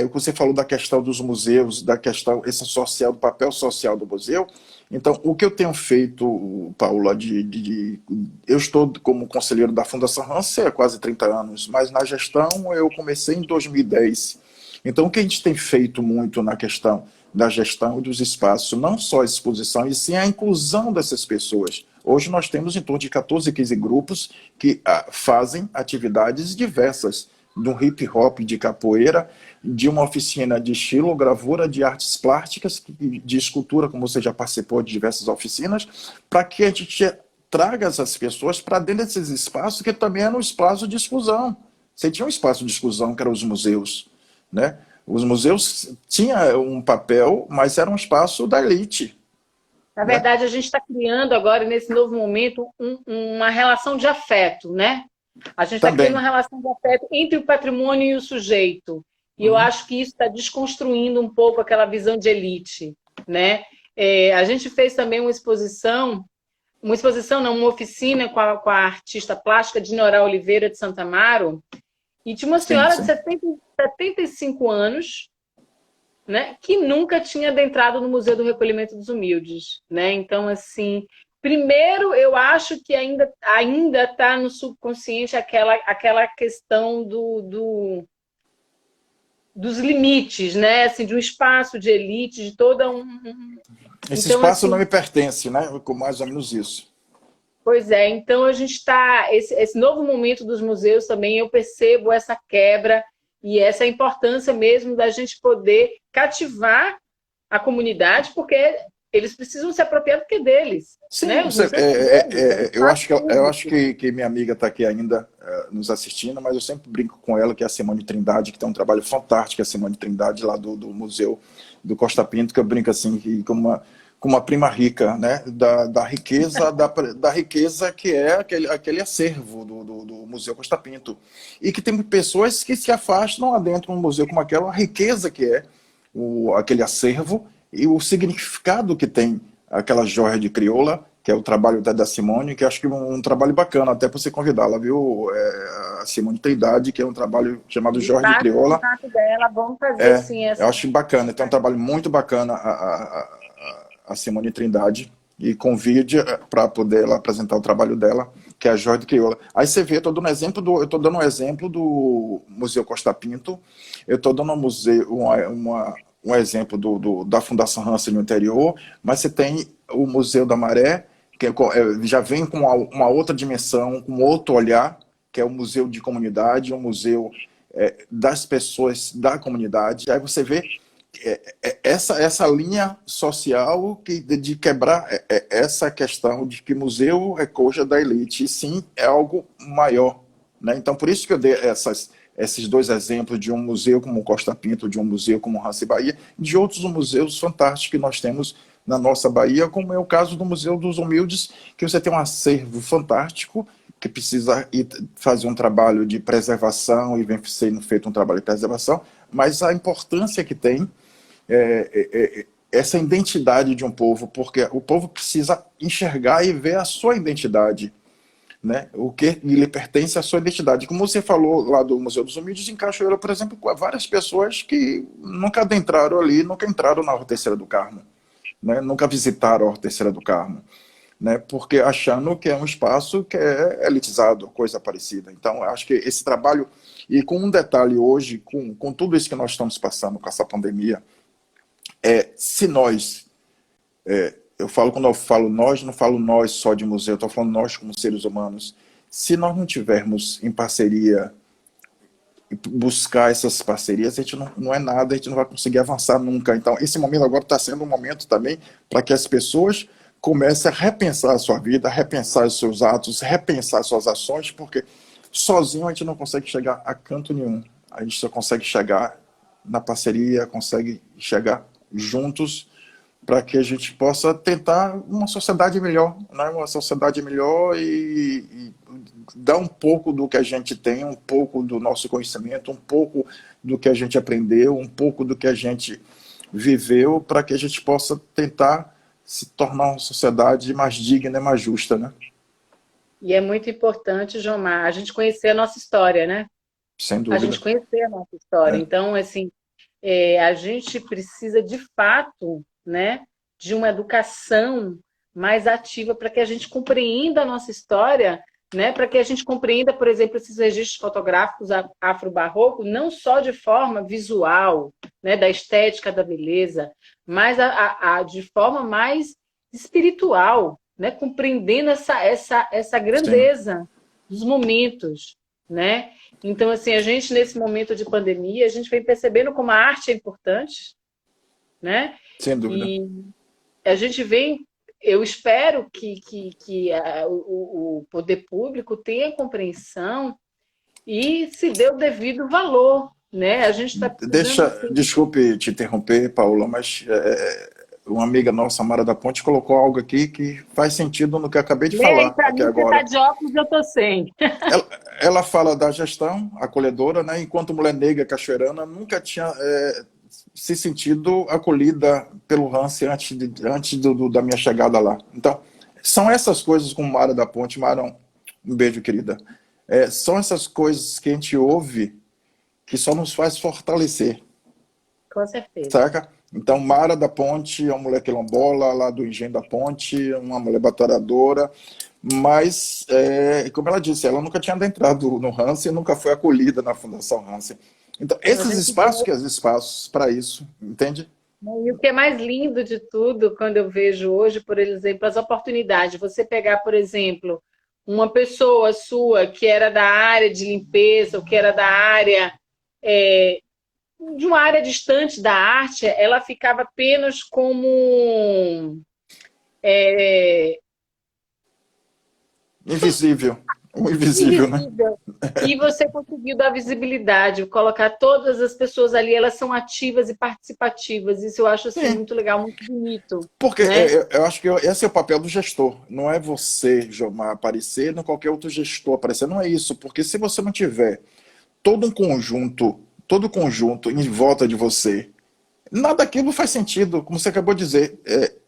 o que você falou da questão dos museus, da questão esse social, do papel social do museu. Então, o que eu tenho feito, Paula, eu estou como conselheiro da Fundação Hansen há quase 30 anos, mas na gestão eu comecei em 2010. Então, o que a gente tem feito muito na questão da gestão dos espaços, não só a exposição, e sim a inclusão dessas pessoas. Hoje nós temos em torno de 14, 15 grupos que fazem atividades diversas, do hip hop, de capoeira, de uma oficina de estilogravura, de artes plásticas, de escultura, como você já participou de diversas oficinas, para que a gente traga essas pessoas para dentro desses espaços, que também era um espaço de exclusão. Você tinha um espaço de exclusão, que eram os museus, né? Os museus tinham um papel, mas era um espaço da elite, Na né? verdade, a gente está criando agora, nesse novo momento, uma relação de afeto, né? A gente está criando uma Também. relação de afeto entre o patrimônio e o sujeito. E eu Uhum. acho que isso está desconstruindo um pouco aquela visão de elite, né? A gente fez também uma exposição não, uma oficina com a artista plástica Dinorá Oliveira de Santa Amaro, e tinha uma Sim, senhora de sim. 75 anos, né, que nunca tinha adentrado no Museu do Recolhimento dos Humildes, né? Então, assim, Primeiro, eu acho que ainda está no subconsciente aquela questão dos limites, né? Assim, de um espaço de elite, de toda Esse Então, espaço não assim, me pertence, né? Com mais ou menos isso. pois é, então a gente está. Esse novo momento dos museus também, eu percebo essa quebra e essa importância mesmo da gente poder cativar a comunidade, porque eles precisam se apropriar do que é deles, né? Sim, Os museus são deles, é um espaço eu acho público. que minha amiga está aqui ainda nos assistindo, mas eu sempre brinco com ela, que é a Simone Trindade, que tem um trabalho fantástico, a Simone Trindade, lá do Museu do Costa Pinto, que eu brinco assim, que com uma prima rica, né, da riqueza que é aquele acervo do Museu Costa Pinto. E que tem pessoas que se afastam adentro de um museu como aquela, a riqueza que é aquele acervo e o significado que tem aquela joia de crioula, que é o trabalho da Simone, que acho que é um trabalho bacana, até para você convidá-la, viu? A Simone tem idade, que é um trabalho chamado Me Joia de passa o Crioula. contato dela, vamos fazer sim Eu essa. acho bacana, tem um trabalho muito bacana a Simone Trindade, e convide para poder ela apresentar o trabalho dela, que é a Joia de Crioula. Aí você vê, eu estou dando um exemplo do Museu Costa Pinto, eu estou dando um exemplo da Fundação Hansen no interior, mas você tem o Museu da Maré, que já vem com uma outra dimensão, com outro olhar, que é o museu de comunidade, um museu das pessoas da comunidade. Aí você vê essa linha social de quebrar essa questão de que museu é coisa da elite, e sim é algo maior. Né? Então, por isso que eu dei esses dois exemplos de um museu como o Costa Pinto, de um museu como o Hanse Bahia, de outros museus fantásticos que nós temos na nossa Bahia, como é o caso do Museu dos Humildes, que você tem um acervo fantástico, que precisa ir fazer um trabalho de preservação, e vem sendo feito um trabalho de preservação, mas a importância que tem essa identidade de um povo, porque o povo precisa enxergar e ver a sua identidade, né? O que lhe pertence à sua identidade. Como você falou lá do Museu dos Humildes, em Cachoeira, por exemplo, com várias pessoas que nunca adentraram ali, nunca entraram na Rua Terceira do Carmo, né? Nunca visitaram a Rua Terceira do Carmo, né? Porque achando que é um espaço que é elitizado, coisa parecida. Então, acho que esse trabalho, e com um detalhe hoje, com tudo isso que nós estamos passando com essa pandemia, se nós, quando eu falo nós, não falo nós só de museu, eu estou falando nós como seres humanos, se nós não tivermos em parceria, buscar essas parcerias, a gente não é nada, a gente não vai conseguir avançar nunca. Então, esse momento agora está sendo um momento também para que as pessoas comecem a repensar a sua vida, repensar os seus atos, repensar suas ações, porque sozinho a gente não consegue chegar a canto nenhum. A gente só consegue chegar na parceria, consegue chegar juntos para que a gente possa tentar uma sociedade melhor, né? Uma sociedade melhor e dar um pouco do que a gente tem, um pouco do nosso conhecimento, um pouco do que a gente aprendeu, um pouco do que a gente viveu, para que a gente possa tentar se tornar uma sociedade mais digna e mais justa, né? E é muito importante, Jomar, a gente conhecer a nossa história, né? Sem A gente dúvida. conhecer a nossa história. É. Então, assim, a gente precisa de fato, né, de uma educação mais ativa para que a gente compreenda a nossa história, né, para que a gente compreenda, por exemplo, esses registros fotográficos afro-barroco, não só de forma visual, né, da estética da beleza, mas de forma mais espiritual, né, compreendendo essa Sim, grandeza dos momentos, né? Então, assim, a gente, nesse momento de pandemia, a gente vem percebendo como a arte é importante, né? sem dúvida. E a gente vem, eu espero que o poder público tenha compreensão e se dê o devido valor, né? A gente está precisando, assim, Desculpe te interromper, Paula, mas uma amiga nossa, Mara da Ponte, colocou algo aqui que faz sentido no que eu acabei de lê aí falar para aqui mim, você está agora. de óculos, eu estou sem. Ela, ela fala da gestão acolhedora, né? Enquanto mulher negra cachoeirana nunca tinha se sentido acolhida pelo Hanse antes da minha chegada lá. Então, são essas coisas como Mara da Ponte. Mara, um beijo, querida. São essas coisas que a gente ouve que só nos faz fortalecer, Com certeza. saca? Então, Mara da Ponte é uma mulher quilombola, lá do Engenho da Ponte, uma mulher batalhadora, mas, como ela disse, ela nunca tinha adentrado no Hansen, nunca foi acolhida na Fundação Hansen. Então, A esses gente espaços que são espaços para isso, entende? E o que é mais lindo de tudo, quando eu vejo hoje, por exemplo, as oportunidades. Você pegar, por exemplo, uma pessoa sua que era da área de limpeza, ou que era da área, é, de uma área distante da arte, ela ficava apenas como é, Invisível. O invisível, né? invisível. E você conseguiu dar visibilidade, colocar todas as pessoas ali, elas são ativas e participativas. Isso eu acho assim Sim. muito legal, muito bonito, Porque né? eu acho que esse é o papel do gestor. Não é você, Jomar, aparecer, não qualquer outro gestor aparecer. Não é isso. Porque se você não tiver todo conjunto em volta de você, nada daquilo faz sentido. Como você acabou de dizer,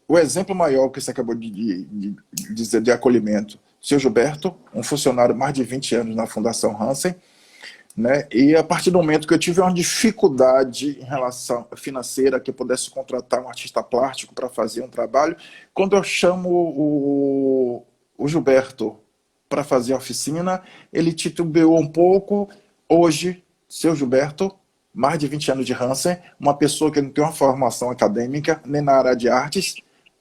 o exemplo maior que você acabou de dizer de acolhimento. Seu Gilberto, um funcionário mais de 20 anos na Fundação Hansen, né? E a partir do momento que eu tive uma dificuldade em relação financeira, que eu pudesse contratar um artista plástico para fazer um trabalho, quando eu chamo o Gilberto para fazer a oficina, ele titubeou um pouco. Hoje, seu Gilberto, mais de 20 anos de Hansen, uma pessoa que não tem uma formação acadêmica, nem na área de artes,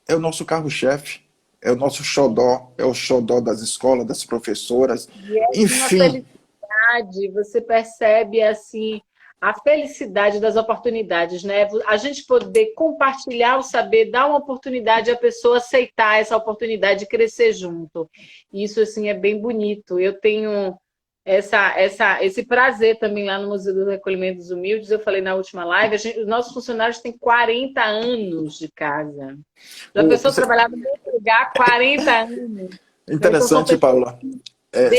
é o nosso carro-chefe, é o nosso xodó, é o xodó das escolas, das professoras, E é uma enfim. felicidade, você percebe assim a felicidade das oportunidades, né? A gente poder compartilhar o saber, dar uma oportunidade à pessoa aceitar essa oportunidade e crescer junto. Isso assim é bem bonito. Eu tenho esse prazer também lá no Museu do Recolhimento dos Humildes. Eu falei na última live, os nossos funcionários têm 40 anos de casa. Já O, pensou trabalhar no mesmo lugar 40 anos? Né? Então são interessante, pessoas Paula.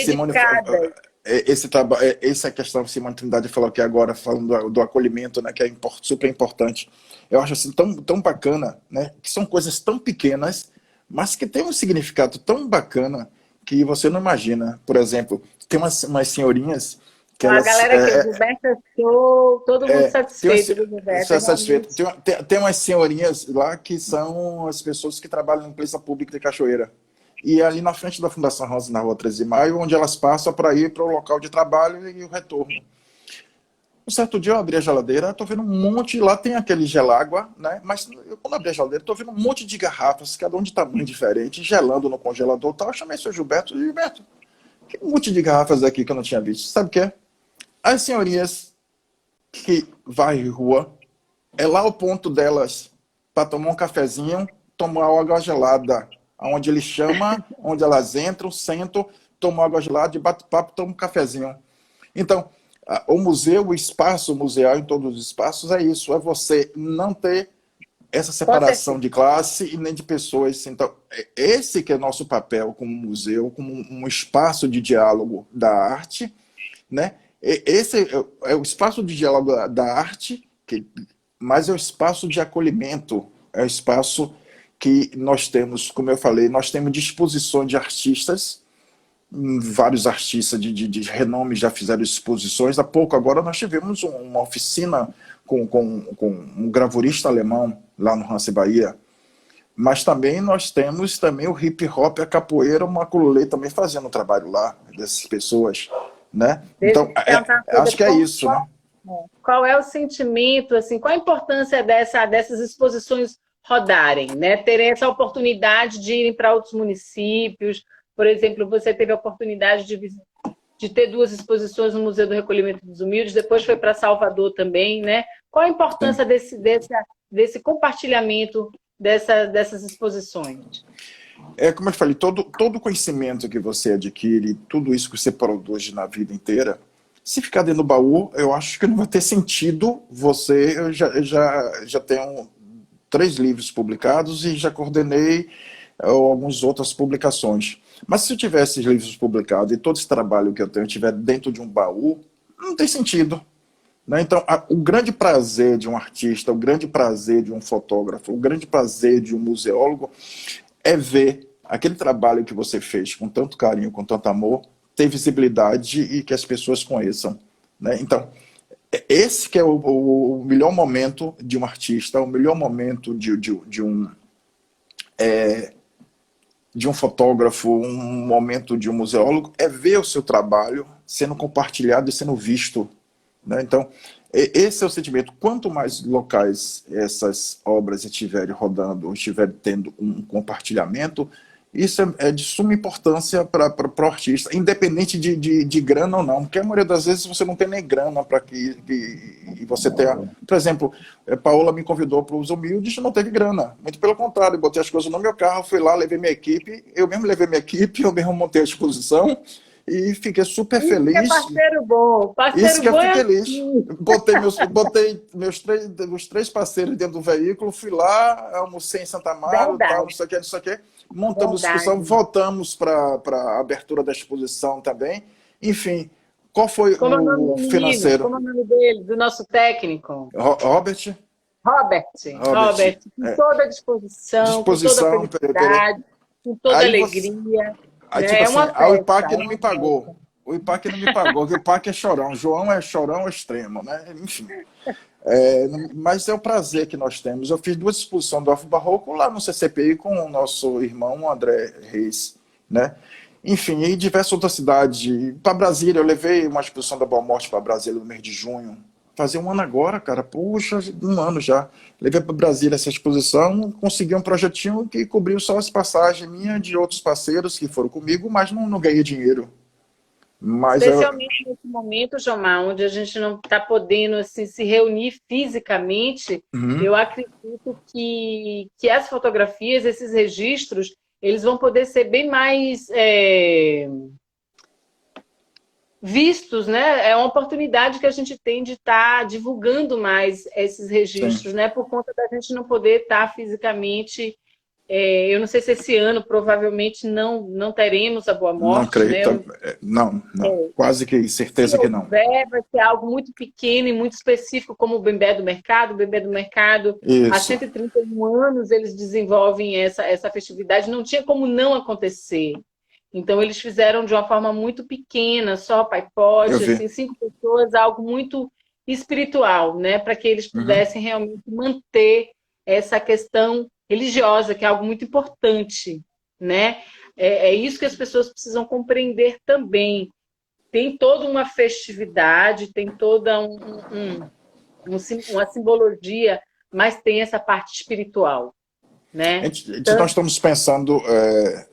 Simone, dedicadas. esse trabalho, essa questão que Simone Trindade falou aqui agora, falando do acolhimento, né, que é super importante. Eu acho assim tão bacana, né, que são coisas tão pequenas, mas que tem um significado tão bacana que você não imagina. Por exemplo, tem umas senhorinhas que A elas galera aqui, Gilberto Show, todo mundo tem umas, satisfeito, viu, Gilberto? É satisfeito. realmente Tem umas senhorinhas lá que são as pessoas que trabalham em empresa pública de Cachoeira. E é ali na frente da Fundação Rosa, na Rua 13 de Maio, onde elas passam para ir para o local de trabalho e o retorno. Um certo dia eu abri a geladeira, estou vendo um monte, lá tem aquele gelágua, né? Mas eu, quando abri a geladeira, estou vendo um monte de garrafas, cada um de tamanho diferente, gelando no congelador e tal. Eu chamei o seu Gilberto, Gilberto, que monte de garrafas aqui que eu não tinha visto. Sabe o que é? As senhorias que vai rua, é lá o ponto delas para tomar um cafezinho, tomar água gelada, onde ele chama, onde elas entram, sentam, tomam água gelada, bate papo, tomam um cafezinho. Então, o museu, o espaço museal em todos os espaços é isso, é você não ter essa com separação certeza. de classe e nem de pessoas. Então, esse que é nosso papel como museu, como um espaço de diálogo da arte, né? Esse é o espaço de diálogo da arte, mas é o espaço de acolhimento, é o espaço que nós temos, como eu falei, nós temos disposições de artistas, vários artistas de renome já fizeram exposições. Há pouco agora nós tivemos uma oficina com um gravurista alemão lá no Hanse Bahia, mas também nós temos também o hip hop, a capoeira, o maculelê também fazendo trabalho lá, dessas pessoas, né? Deixa eu Então, te perguntar uma coisa. acho que é isso, né? Qual é o sentimento, assim, qual a importância dessas exposições rodarem, né? Terem essa oportunidade de irem para outros municípios. Por exemplo, você teve a oportunidade de ter duas exposições no Museu do Recolhimento dos Humildes, depois foi para Salvador também, né? Qual a Sim. importância desse compartilhamento dessas exposições? Como eu falei, todo conhecimento que você adquire, tudo isso que você produz na vida inteira, se ficar dentro do baú, eu acho que não vai ter sentido você. Eu já tenho 3 livros publicados e já coordenei algumas outras publicações. Mas se eu tivesse esses livros publicados e todo esse trabalho que eu tenho estiver dentro de um baú, não tem sentido. Né? Então, o grande prazer de um artista, o grande prazer de um fotógrafo, o grande prazer de um museólogo é ver aquele trabalho que você fez com tanto carinho, com tanto amor, ter visibilidade e que as pessoas conheçam. Né? Então, esse que é o melhor momento de um artista, o melhor momento de um fotógrafo, um momento de um museólogo, é ver o seu trabalho sendo compartilhado e sendo visto, né? Então, esse é o sentimento. Quanto mais locais essas obras estiverem rodando, ou estiverem tendo um compartilhamento, isso é de suma importância para o artista, independente de grana ou não, porque a maioria das vezes você não tem nem grana para que você tenha. Por exemplo, Paola me convidou para os Humildes e não teve grana. Muito pelo contrário, botei as coisas no meu carro, fui lá, levei minha equipe, eu mesmo levei minha equipe, eu mesmo montei a exposição e fiquei super Isso que é feliz. parceiro bom. Isso Parceiro que eu bom fiquei é feliz. assim. Botei os três parceiros dentro do veículo, fui lá, almocei em Santa Amaro, tal, não Verdade, sei o que, não sei o que. Montamos a exposição, verdade. voltamos para a abertura da exposição também. Enfim, qual foi Como é o nome o do menino? financeiro? Como é o nome dele? Do nosso técnico? Robert? Robert. Robert. Robert, com toda a disposição, com toda a Disposição, felicidade, com toda a aí você. alegria. Aí, tipo Né? É assim, uma o festa, IPAC é não me uma pagou. festa. O IPAC não me pagou, porque o IPAC é chorão. João é chorão extremo, né? Enfim. Mas é o prazer que nós temos. Eu fiz 2 exposições do Afro Barroco lá no CCPI com o nosso irmão André Reis, né? Enfim, e diversas outras cidades. Para Brasília, eu levei uma exposição da Boa Morte para Brasília no mês de junho. Fazia um ano agora, cara. Puxa, um ano já. Levei para Brasília essa exposição, consegui um projetinho que cobriu só as passagens minha de outros parceiros que foram comigo, mas não ganhei dinheiro. Mas Especialmente nesse momento, Jomar, onde a gente não está podendo assim, se reunir fisicamente, eu uhum, acredito que as fotografias, esses registros, eles vão poder ser bem mais vistos, né? É uma oportunidade que a gente tem de estar divulgando mais esses sim. registros, né? Por conta da gente não poder estar fisicamente. Eu não sei se esse ano provavelmente não teremos a Boa Não Morte, creio. né? Não, não. Quase que Se certeza que não. houver, vai ser algo muito pequeno e muito específico, como o Bembé do Mercado. O Bembé do Mercado, há Isso. 131 anos, eles desenvolvem essa festividade. Não tinha como não acontecer. Então, eles fizeram de uma forma muito pequena, só pai Eu pote, vi. assim, 5 pessoas, algo muito espiritual, né? Para que eles Uhum. pudessem realmente manter essa questão religiosa, que é algo muito importante, né? É isso que as pessoas precisam compreender também. Tem toda uma festividade, tem toda uma simbologia, mas tem essa parte espiritual, né? Nós estamos pensando,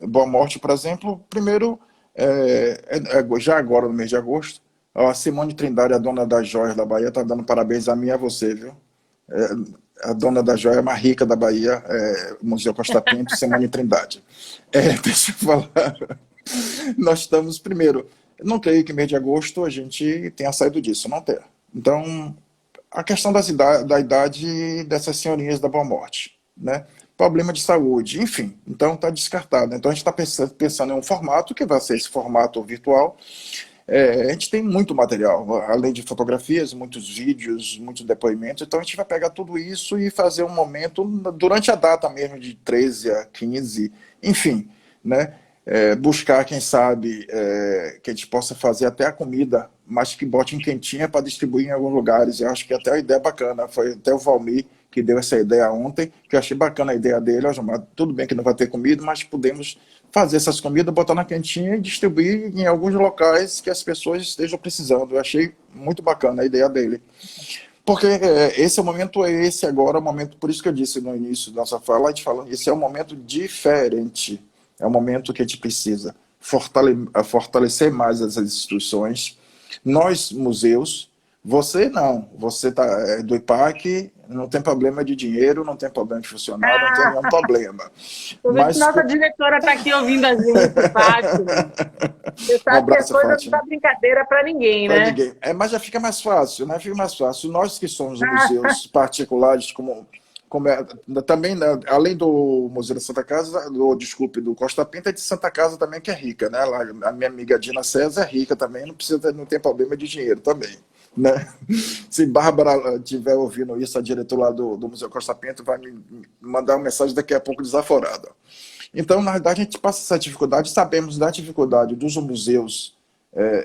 Boa Morte, por exemplo, primeiro, já agora, no mês de agosto, a Simone Trindade, a dona das joias da Bahia, está dando parabéns a mim e a você, viu? A dona da joia mais rica da Bahia, o Museu Costa Pinto, Simone Trindade. Deixa eu falar. Nós estamos, primeiro, não creio que mês de agosto a gente tenha saído disso, não tem. Então, a questão da idade dessas senhorinhas da Boa Morte, né? Problema de saúde, enfim, então está descartado. Então a gente está pensando em um formato que vai ser esse formato virtual. A gente tem muito material, além de fotografias, muitos vídeos, muitos depoimentos, então a gente vai pegar tudo isso e fazer um momento durante a data mesmo de 13 a 15, enfim, né? Buscar, quem sabe, que a gente possa fazer até a comida, mas que bote em quentinha para distribuir em alguns lugares. Eu acho que até a ideia é bacana. Foi até o Valmir que deu essa ideia ontem, que eu achei bacana a ideia dele. Ó, Gilmar, tudo bem que não vai ter comida, mas podemos fazer essas comidas, botar na quentinha e distribuir em alguns locais que as pessoas estejam precisando. Eu achei muito bacana a ideia dele. Porque esse é o momento, esse agora, o momento, por isso que eu disse no início da nossa fala, a gente falando, esse é um momento diferente. É um momento que a gente precisa fortalecer mais as instituições. Nós, museus, você não. Você tá do IPAC, não tem problema de dinheiro, não tem problema de funcionário, não tem nenhum problema. Vou ver se Mas nossa diretora está aqui ouvindo a gente, Fátima. Você um sabe que as abraço, coisas não Fátima. dá brincadeira para ninguém, Para né? ninguém. Mas já fica mais fácil, né? Fica mais fácil. Nós que somos museus particulares, também, né, além do Museu da Santa Casa, desculpe, do Costa Pinta, é de Santa Casa também, que é rica, né? Lá, a minha amiga Dina César é rica também, não tem problema de dinheiro também, né? Se Bárbara estiver ouvindo isso, a diretora lá do Museu Costa Pinto vai me mandar uma mensagem daqui a pouco desaforada. Então, na verdade, a gente passa essa dificuldade, sabemos da dificuldade dos museus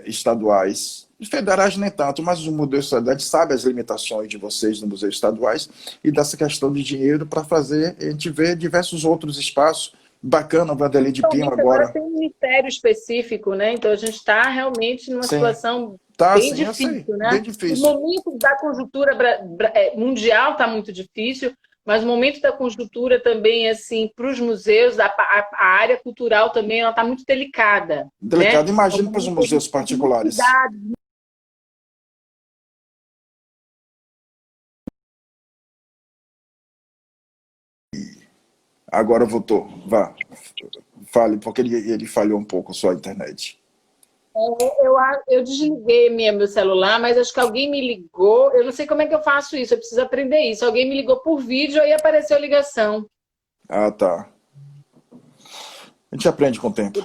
estaduais Os federais nem tanto, mas os museus estaduais sabem as limitações de vocês nos museus estaduais e dessa questão de dinheiro para fazer, a gente vê diversos outros espaços. Bacana, o Vanderlei de Pima Atualmente agora agora. tem um ministério específico, né? Então a gente está realmente numa Sim, situação tá bem sim, eu sei, difícil, bem né? O difícil. momento da conjuntura mundial está muito difícil, mas o momento da conjuntura também, assim, para os museus, a área cultural também, ela está muito delicada, Delicado, né? É um imagino para os momento que a museus gente tem muito particulares. cuidado. Agora voltou, vá, fale, porque ele falhou um pouco a sua internet. Eu desliguei meu celular, mas acho que alguém me ligou. Eu não sei como é que eu faço isso, eu preciso aprender isso. Alguém me ligou por vídeo, aí apareceu a ligação. Ah, tá. A gente aprende com o tempo.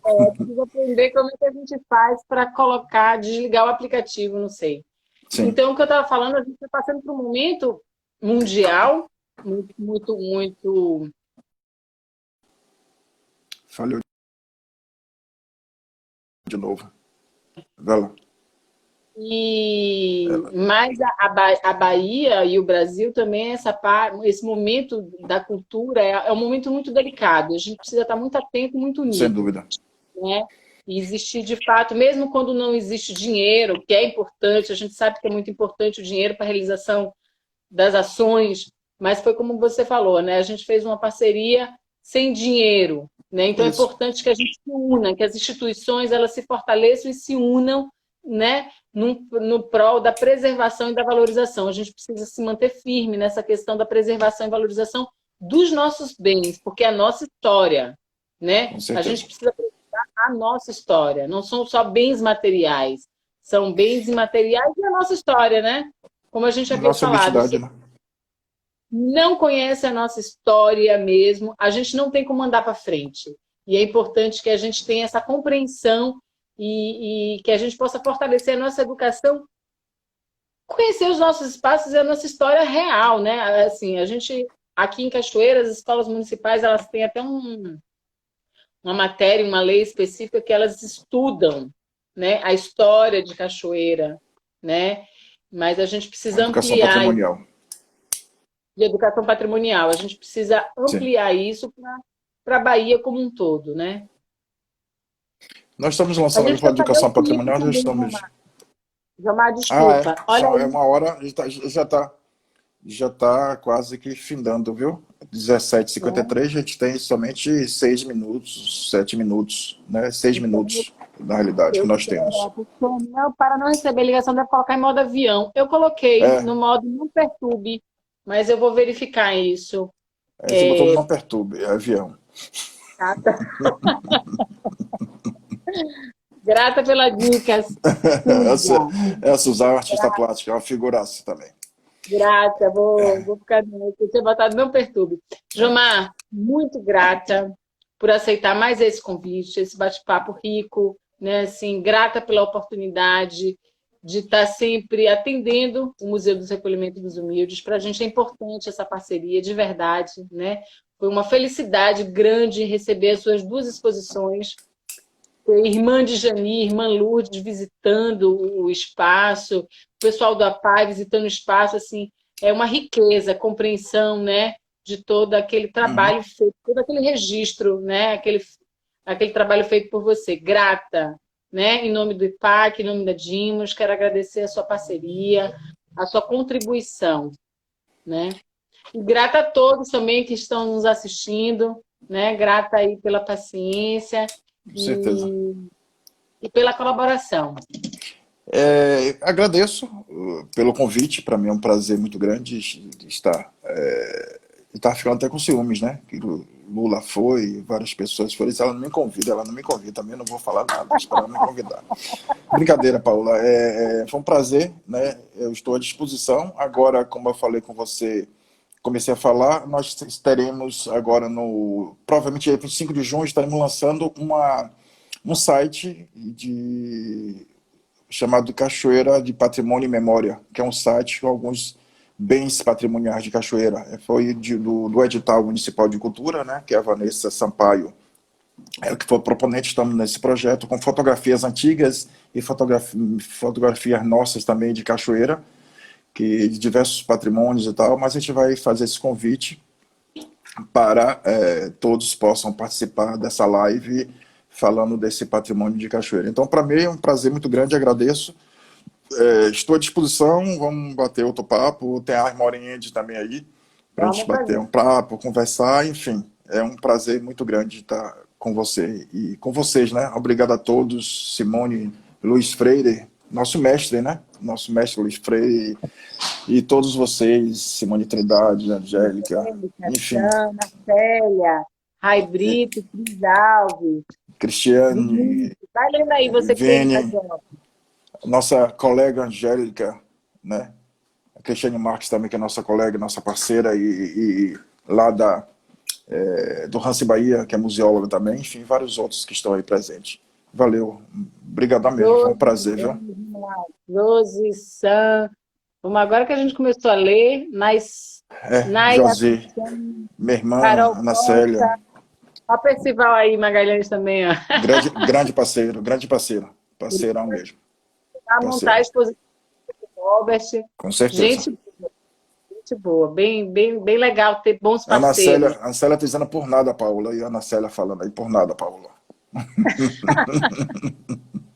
Eu preciso aprender como é que a gente faz para colocar, desligar o aplicativo, não sei. Sim, Então, o que eu estava falando, a gente está passando por um momento mundial muito, muito, muito. falhou de novo. Vai lá. Mas A Bahia e o Brasil também, esse momento da cultura é um momento muito delicado. A gente precisa estar muito atento, muito sem unido, dúvida. né? E existir de fato, mesmo quando não existe dinheiro, que é importante, a gente sabe que é muito importante o dinheiro para a realização das ações, mas foi como você falou, né? A gente fez uma parceria sem dinheiro, né? Então é Isso. importante que a gente se una, que as instituições elas se fortaleçam e se unam, né? No prol da preservação e da valorização. A gente precisa se manter firme nessa questão da preservação e valorização dos nossos bens, porque é a nossa história, né? Com A gente certeza. precisa preservar a nossa história. Não são só bens materiais, são bens imateriais e a nossa história, né? Como a gente havia Nossa falado, identidade, né? não conhece a nossa história mesmo, a gente não tem como andar para frente. E é importante que a gente tenha essa compreensão e que a gente possa fortalecer a nossa educação, conhecer os nossos espaços e a nossa história real, né? Assim, a gente aqui em Cachoeira, as escolas municipais, elas têm até uma matéria, uma lei específica que elas estudam, né, a história de Cachoeira, né? Mas a gente precisa Educação ampliar patrimonial. de educação patrimonial. A gente precisa Sim. ampliar isso para a Bahia como um todo, né? Nós estamos A lançando gente agora vai a fazer o educação clipe patrimonial, nós também, estamos... Jomar, Ah, é? desculpa. Olha Só é aí, uma hora, já tá quase que findando, viu? né? 17h53, a gente tem somente 6 minutos, 7 minutos, né? 6 Então, minutos, na realidade, que eu nós temos. não, para não receber ligação, deve colocar em modo avião. Eu coloquei É, no modo não perturbe, mas eu vou verificar isso. você botou no Não Perturbe, é avião. Tá? Grata pelas dicas, Essa, Suza. essa usar o artista plástico, é uma figuraça também. Grata, vou ficar. Eu tinha botado não perturbe. Jomar, muito grata por aceitar mais esse convite, esse bate-papo rico, né? Assim, grata pela oportunidade de estar sempre atendendo o Museu dos Recolhimentos dos Humildes. Para a gente é importante essa parceria, de verdade, né? Foi uma felicidade grande receber as suas duas exposições. Irmã de Jani, irmã Lourdes visitando o espaço, o pessoal do APAI visitando o espaço, assim, é uma riqueza, compreensão, né, de todo aquele Uhum. trabalho feito, todo aquele registro, né, aquele trabalho feito por você. Grata, né, em nome do IPAC, em nome da Dimos, quero agradecer a sua parceria, a sua contribuição, né, e grata a todos também que estão nos assistindo, né, grata aí pela paciência, Com certeza. e pela colaboração. Agradeço pelo convite, para mim é um prazer muito grande de estar. E tava ficando até com ciúmes, né? Que Lula foi, várias pessoas foram, ela não me convida, também não vou falar nada, esperar me convidar. Brincadeira, Paula. Foi um prazer, né? Eu estou à disposição. Agora, como eu falei com você, comecei a falar, nós teremos agora provavelmente dia 25 de junho, estaremos lançando um site chamado Cachoeira de Patrimônio e Memória, que é um site com alguns bens patrimoniais de Cachoeira. Foi do edital municipal de cultura, né, que a Vanessa Sampaio é o que foi proponente, estamos nesse projeto com fotografias antigas e fotografias nossas também de cachoeira, que de diversos patrimônios e tal, mas a gente vai fazer esse convite para todos possam participar dessa live falando desse patrimônio de cachoeira. Então, para mim é um prazer muito grande, agradeço. Estou à disposição, vamos bater outro papo, tem a Armorinha também aí, para a gente bater um papo, conversar, enfim. É um prazer muito grande estar com você e com vocês, né? Obrigado a todos, Simone, Luiz Freire, nosso mestre, né? Nosso mestre Luiz Freire e todos vocês, Simone Trindade, Angélica, enfim. Ana, Célia, Rai Brito, Cris Alves, Cristiane, vai lendo aí, você que tem mais nossa colega Angélica, né? A Cristiane Marques também, que é nossa colega, nossa parceira, e lá do Hanse Bahia, que é museóloga também, enfim, vários outros que estão aí presentes. Valeu, obrigadão mesmo, foi um prazer, viu? Rose, Sam, agora que a gente começou a ler, José, minha irmã, Carol Ana Célia. A Percival aí, Magalhães também, ó. Grande parceiro, parceirão mesmo. A montar a exposição do Robert. Com certeza. Gente boa, bem legal ter bons parceiros. Ana Célia tá dizendo por nada, Paula, e a Ana Célia falando aí, por nada, Paula.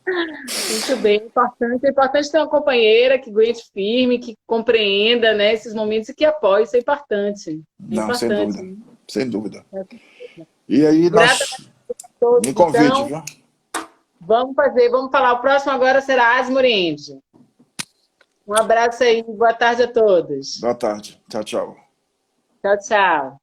Muito bem, é importante ter uma companheira que aguente firme, que compreenda, né, esses momentos e que apoie, isso é importante. Não, importante, sem dúvida. E aí, me convide, então, viu? Vamos falar. O próximo agora será Asmorende. Um abraço aí, boa tarde a todos. Boa tarde, tchau, tchau. Tchau, tchau.